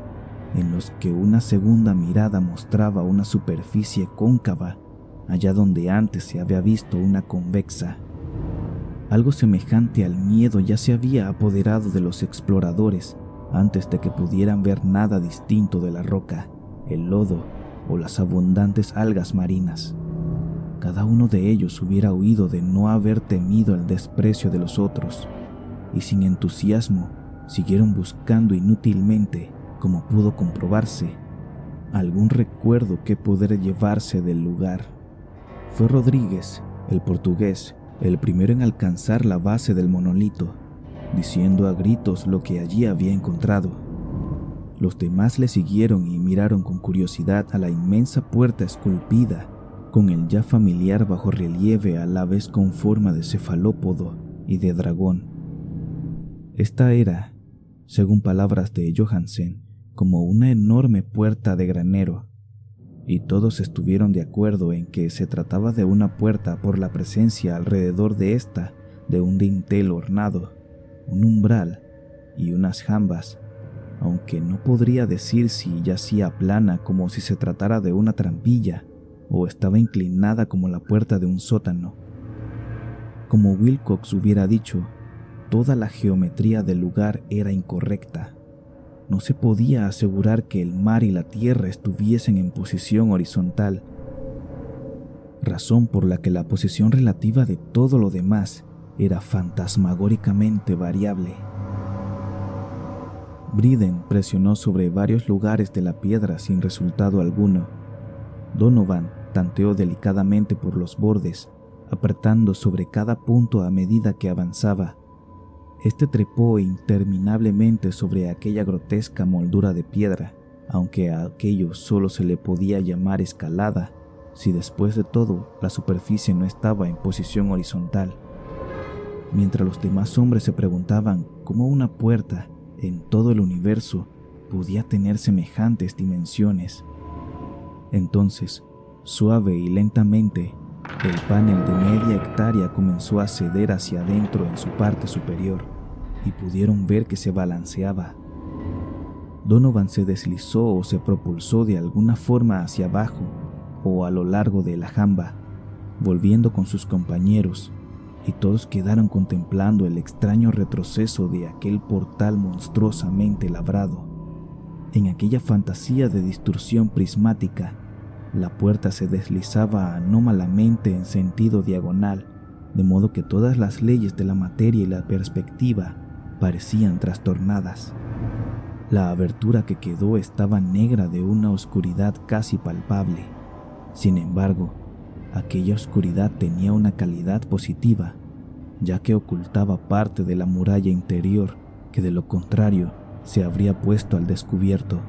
Speaker 1: en los que una segunda mirada mostraba una superficie cóncava allá donde antes se había visto una convexa. Algo semejante al miedo ya se había apoderado de los exploradores antes de que pudieran ver nada distinto de la roca, el lodo o las abundantes algas marinas. Cada uno de ellos hubiera huido de no haber temido el desprecio de los otros, y sin entusiasmo siguieron buscando inútilmente, como pudo comprobarse, algún recuerdo que poder llevarse del lugar. Fue Rodríguez, el portugués, el primero en alcanzar la base del monolito, diciendo a gritos lo que allí había encontrado. Los demás le siguieron y miraron con curiosidad a la inmensa puerta esculpida, con el ya familiar bajorrelieve a la vez con forma de cefalópodo y de dragón. Esta era, según palabras de Johansen, como una enorme puerta de granero, y todos estuvieron de acuerdo en que se trataba de una puerta por la presencia alrededor de esta de un dintel ornado, un umbral y unas jambas, aunque no podría decir si yacía plana como si se tratara de una trampilla o estaba inclinada como la puerta de un sótano. Como Wilcox hubiera dicho, toda la geometría del lugar era incorrecta. No se podía asegurar que el mar y la tierra estuviesen en posición horizontal, razón por la que la posición relativa de todo lo demás era fantasmagóricamente variable. Briden presionó sobre varios lugares de la piedra sin resultado alguno. Donovan tanteó delicadamente por los bordes, apretando sobre cada punto a medida que avanzaba. Este trepó interminablemente sobre aquella grotesca moldura de piedra, aunque a aquello solo se le podía llamar escalada, si después de todo la superficie no estaba en posición horizontal. Mientras los demás hombres se preguntaban cómo una puerta en todo el universo podía tener semejantes dimensiones. Entonces, suave y lentamente, el panel de media hectárea comenzó a ceder hacia adentro en su parte superior y pudieron ver que se balanceaba. Donovan se deslizó o se propulsó de alguna forma hacia abajo o a lo largo de la jamba, volviendo con sus compañeros, y todos quedaron contemplando el extraño retroceso de aquel portal monstruosamente labrado. En aquella fantasía de distorsión prismática, la puerta se deslizaba anómalamente en sentido diagonal, de modo que todas las leyes de la materia y la perspectiva parecían trastornadas. La abertura que quedó estaba negra de una oscuridad casi palpable. Sin embargo, aquella oscuridad tenía una calidad positiva, ya que ocultaba parte de la muralla interior que de lo contrario se habría puesto al descubierto.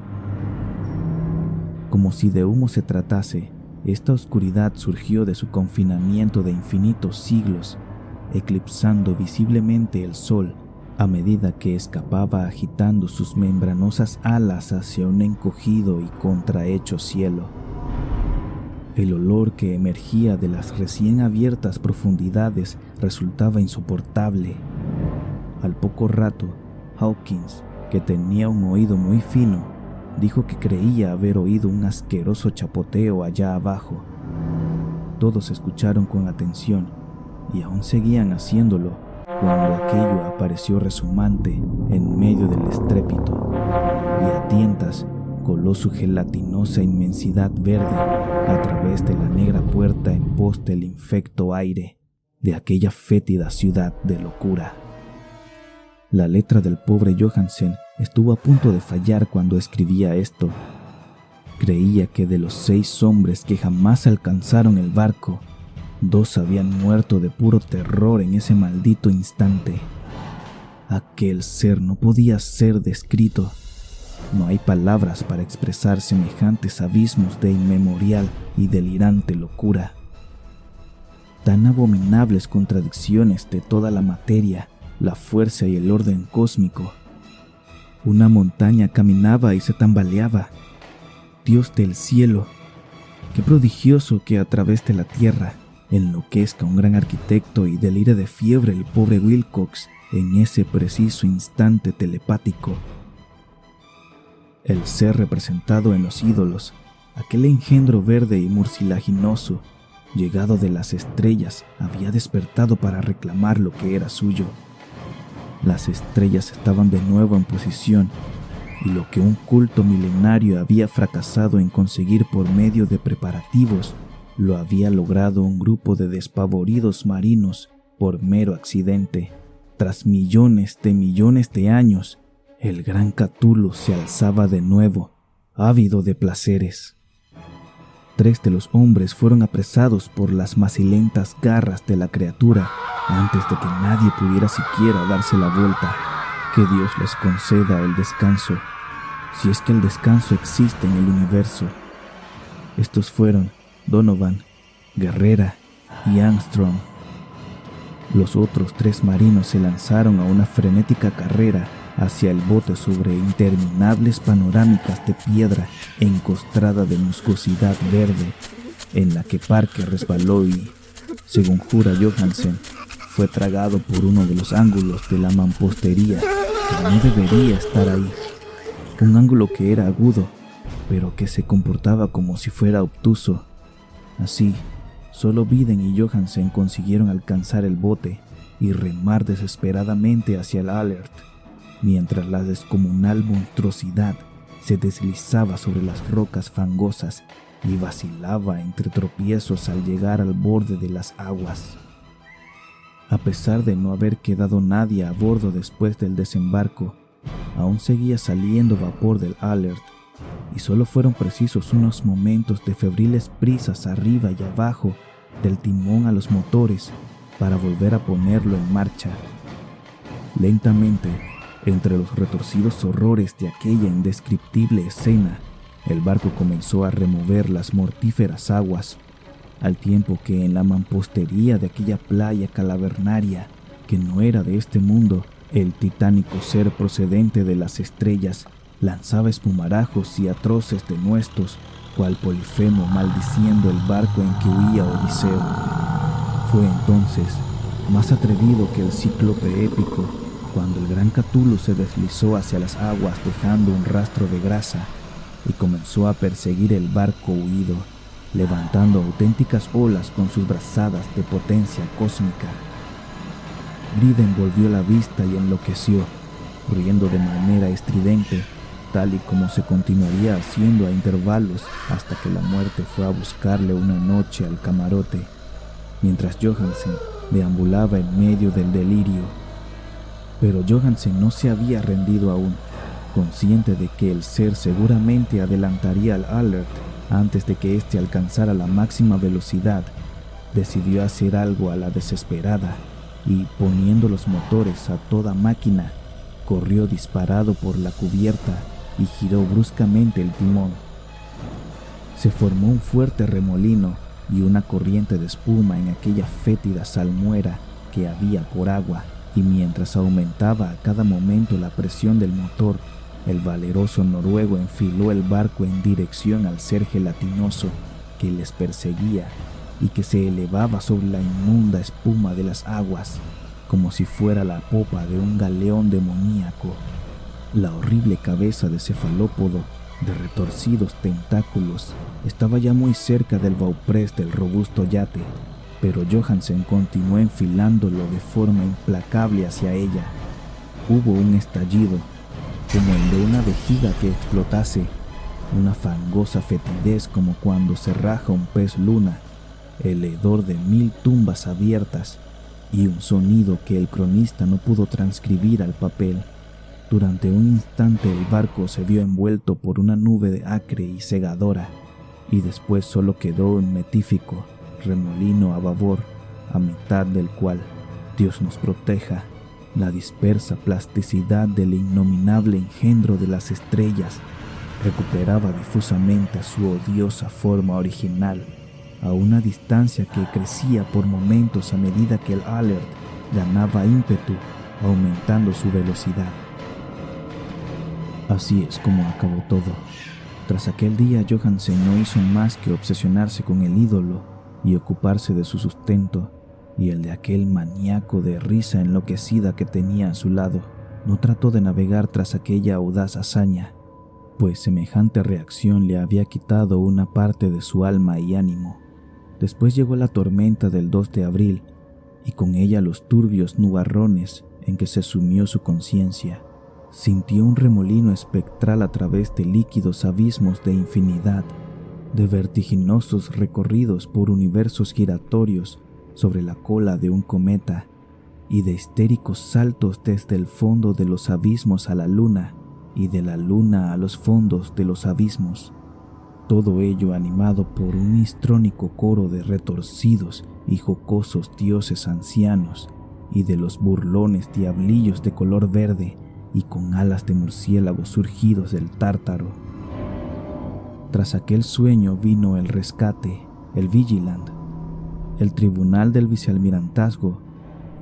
Speaker 1: Como si de humo se tratase, esta oscuridad surgió de su confinamiento de infinitos siglos, eclipsando visiblemente el sol a medida que escapaba agitando sus membranosas alas hacia un encogido y contrahecho cielo. El olor que emergía de las recién abiertas profundidades resultaba insoportable. Al poco rato, Hawkins, que tenía un oído muy fino, dijo que creía haber oído un asqueroso chapoteo allá abajo. Todos escucharon con atención y aún seguían haciéndolo cuando aquello apareció rezumante en medio del estrépito y a tientas coló su gelatinosa inmensidad verde a través de la negra puerta en pos del infecto aire de aquella fétida ciudad de locura. La letra del pobre Johansen estuvo a punto de fallar cuando escribía esto. Creía que de los 6 hombres que jamás alcanzaron el barco, 2 habían muerto de puro terror en ese maldito instante. Aquel ser no podía ser descrito. No hay palabras para expresar semejantes abismos de inmemorial y delirante locura. Tan abominables contradicciones de toda la materia, la fuerza y el orden cósmico. Una montaña caminaba y se tambaleaba. Dios del cielo, qué prodigioso que a través de la tierra enloquezca un gran arquitecto y delire de fiebre el pobre Wilcox en ese preciso instante telepático. El ser representado en los ídolos, aquel engendro verde y murcilaginoso, llegado de las estrellas, había despertado para reclamar lo que era suyo. Las estrellas estaban de nuevo en posición, y lo que un culto milenario había fracasado en conseguir por medio de preparativos, lo había logrado un grupo de despavoridos marinos por mero accidente. Tras millones de años, el gran Cthulhu se alzaba de nuevo, ávido de placeres. 3 de los hombres fueron apresados por las macilentas garras de la criatura antes de que nadie pudiera siquiera darse la vuelta. Que Dios les conceda el descanso, si es que el descanso existe en el universo. Estos fueron Donovan, Guerrera y Armstrong. Los otros 3 marinos se lanzaron a una frenética carrera hacia el bote sobre interminables panorámicas de piedra encostrada de musgosidad verde, en la que Parker resbaló y, según jura Johansen, fue tragado por uno de los ángulos de la mampostería que no debería estar ahí. Un ángulo que era agudo, pero que se comportaba como si fuera obtuso. Así, solo Biden y Johansen consiguieron alcanzar el bote y remar desesperadamente hacia el Alert, mientras la descomunal monstruosidad se deslizaba sobre las rocas fangosas y vacilaba entre tropiezos al llegar al borde de las aguas. A pesar de no haber quedado nadie a bordo después del desembarco, Aún seguía saliendo vapor del Alert, y solo fueron precisos unos momentos de febriles prisas arriba y abajo del timón a los motores para volver a ponerlo en marcha. Lentamente, entre los retorcidos horrores de aquella indescriptible escena, el barco comenzó a remover las mortíferas aguas, al tiempo que en la mampostería de aquella playa calavernaria, que no era de este mundo, el titánico ser procedente de las estrellas lanzaba espumarajos y atroces denuestos, cual Polifemo maldiciendo el barco en que huía Odiseo. Fue entonces, más atrevido que el cíclope épico, cuando el gran Catulo se deslizó hacia las aguas dejando un rastro de grasa y comenzó a perseguir el barco huido, levantando auténticas olas con sus brazadas de potencia cósmica. Briden volvió la vista y enloqueció, riendo de manera estridente, tal y como se continuaría haciendo a intervalos hasta que la muerte fue a buscarle una noche al camarote, mientras Johansen deambulaba en medio del delirio. Pero Johansen no se había rendido aún, consciente de que el ser seguramente adelantaría al Alert antes de que éste alcanzara la máxima velocidad. Decidió hacer algo a la desesperada y, poniendo los motores a toda máquina, corrió disparado por la cubierta y giró bruscamente el timón. Se formó un fuerte remolino y una corriente de espuma en aquella fétida salmuera que había por agua, y mientras aumentaba a cada momento la presión del motor, el valeroso noruego enfiló el barco en dirección al ser gelatinoso que les perseguía y que se elevaba sobre la inmunda espuma de las aguas, como si fuera la popa de un galeón demoníaco. La horrible cabeza de cefalópodo, de retorcidos tentáculos, estaba ya muy cerca del bauprés del robusto yate, pero Johansen continuó enfilándolo de forma implacable hacia ella. Hubo un estallido, como el de una vejiga que explotase, una fangosa fetidez como cuando se raja un pez luna, el hedor de 1000 tumbas abiertas y un sonido que el cronista no pudo transcribir al papel. Durante un instante el barco se vio envuelto por una nube de acre y cegadora, y después solo quedó un metífico remolino a babor, a mitad del cual, Dios nos proteja, la dispersa plasticidad del innominable engendro de las estrellas recuperaba difusamente su odiosa forma original, a una distancia que crecía por momentos a medida que el Alert ganaba ímpetu, aumentando su velocidad. Así es como acabó todo. Tras aquel día, Johansen no hizo más que obsesionarse con el ídolo y ocuparse de su sustento y el de aquel maníaco de risa enloquecida que tenía a su lado. No trató de navegar tras aquella audaz hazaña, pues semejante reacción le había quitado una parte de su alma y ánimo. Después llegó la tormenta del 2 de abril y con ella los turbios nubarrones en que se sumió su conciencia. Sintió un remolino espectral a través de líquidos abismos de infinidad, de vertiginosos recorridos por universos giratorios sobre la cola de un cometa y de histéricos saltos desde el fondo de los abismos a la luna y de la luna a los fondos de los abismos. Todo ello animado por un histrónico coro de retorcidos y jocosos dioses ancianos y de los burlones diablillos de color verde y con alas de murciélago surgidos del Tártaro. Tras aquel sueño vino el rescate, el Vigilant, el tribunal del vicealmirantazgo,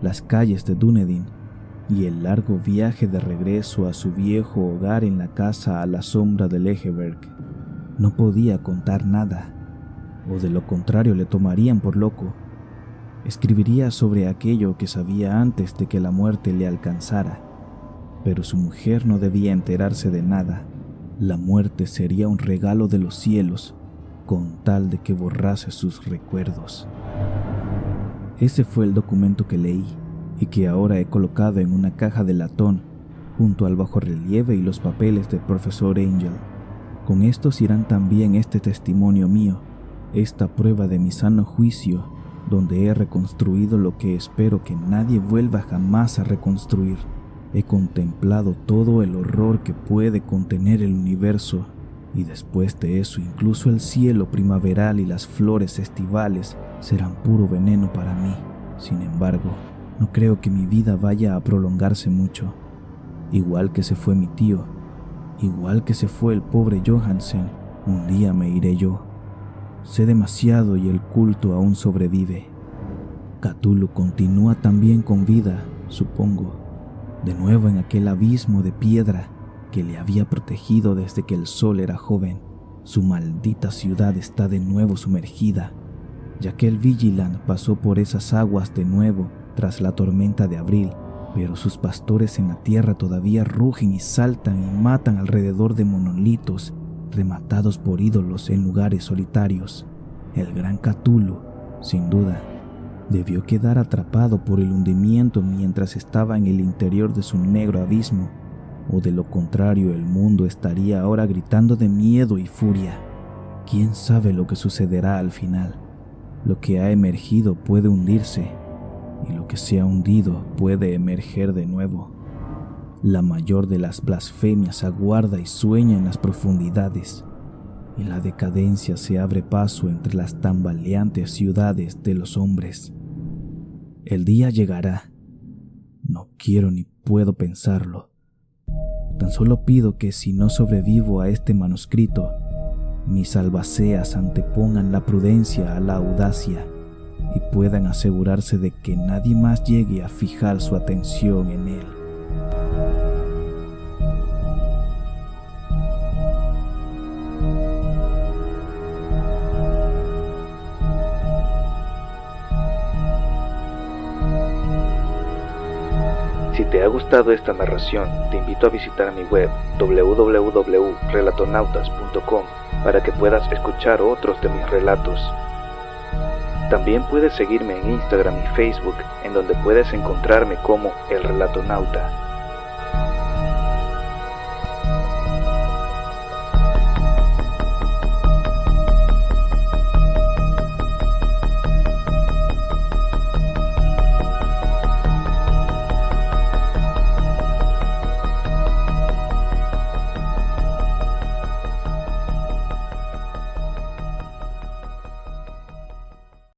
Speaker 1: las calles de Dunedin y el largo viaje de regreso a su viejo hogar en la casa a la sombra del Egeberg. No podía contar nada, o de lo contrario le tomarían por loco. Escribiría sobre aquello que sabía antes de que la muerte le alcanzara, pero su mujer no debía enterarse de nada. La muerte sería un regalo de los cielos, con tal de que borrase sus recuerdos. Ese fue el documento que leí y que ahora he colocado en una caja de latón junto al bajorrelieve y los papeles del profesor Angel. Con estos irán también este testimonio mío, esta prueba de mi sano juicio, donde he reconstruido lo que espero que nadie vuelva jamás a reconstruir, He contemplado todo el horror que puede contener el universo, y después de eso incluso el cielo primaveral y las flores estivales serán puro veneno para mí. Sin embargo, no creo que mi vida vaya a prolongarse mucho. Igual que se fue mi tío, igual que se fue el pobre Johansen, un día me iré yo. Sé demasiado y el culto aún sobrevive. Cthulhu continúa también con vida, supongo, de nuevo en aquel abismo de piedra que le había protegido desde que el sol era joven. Su maldita ciudad está de nuevo sumergida, ya que el Vigilant pasó por esas aguas de nuevo tras la tormenta de abril, pero sus pastores en la tierra todavía rugen y saltan y matan alrededor de monolitos rematados por ídolos en lugares solitarios. El gran Cthulhu, sin duda, debió quedar atrapado por el hundimiento mientras estaba en el interior de su negro abismo, o de lo contrario el mundo estaría ahora gritando de miedo y furia. ¿Quién sabe lo que sucederá al final? Lo que ha emergido puede hundirse, y lo que se ha hundido puede emerger de nuevo. La mayor de las blasfemias aguarda y sueña en las profundidades, y la decadencia se abre paso entre las tambaleantes ciudades de los hombres. El día llegará. No quiero ni puedo pensarlo. Tan solo pido que si no sobrevivo a este manuscrito, mis albaceas antepongan la prudencia a la audacia y puedan asegurarse de que nadie más llegue a fijar su atención en él.
Speaker 3: Si te ha gustado esta narración, te invito a visitar mi web www.relatonautas.com para que puedas escuchar otros de mis relatos. También puedes seguirme en Instagram y Facebook, en donde puedes encontrarme como El Relatonauta.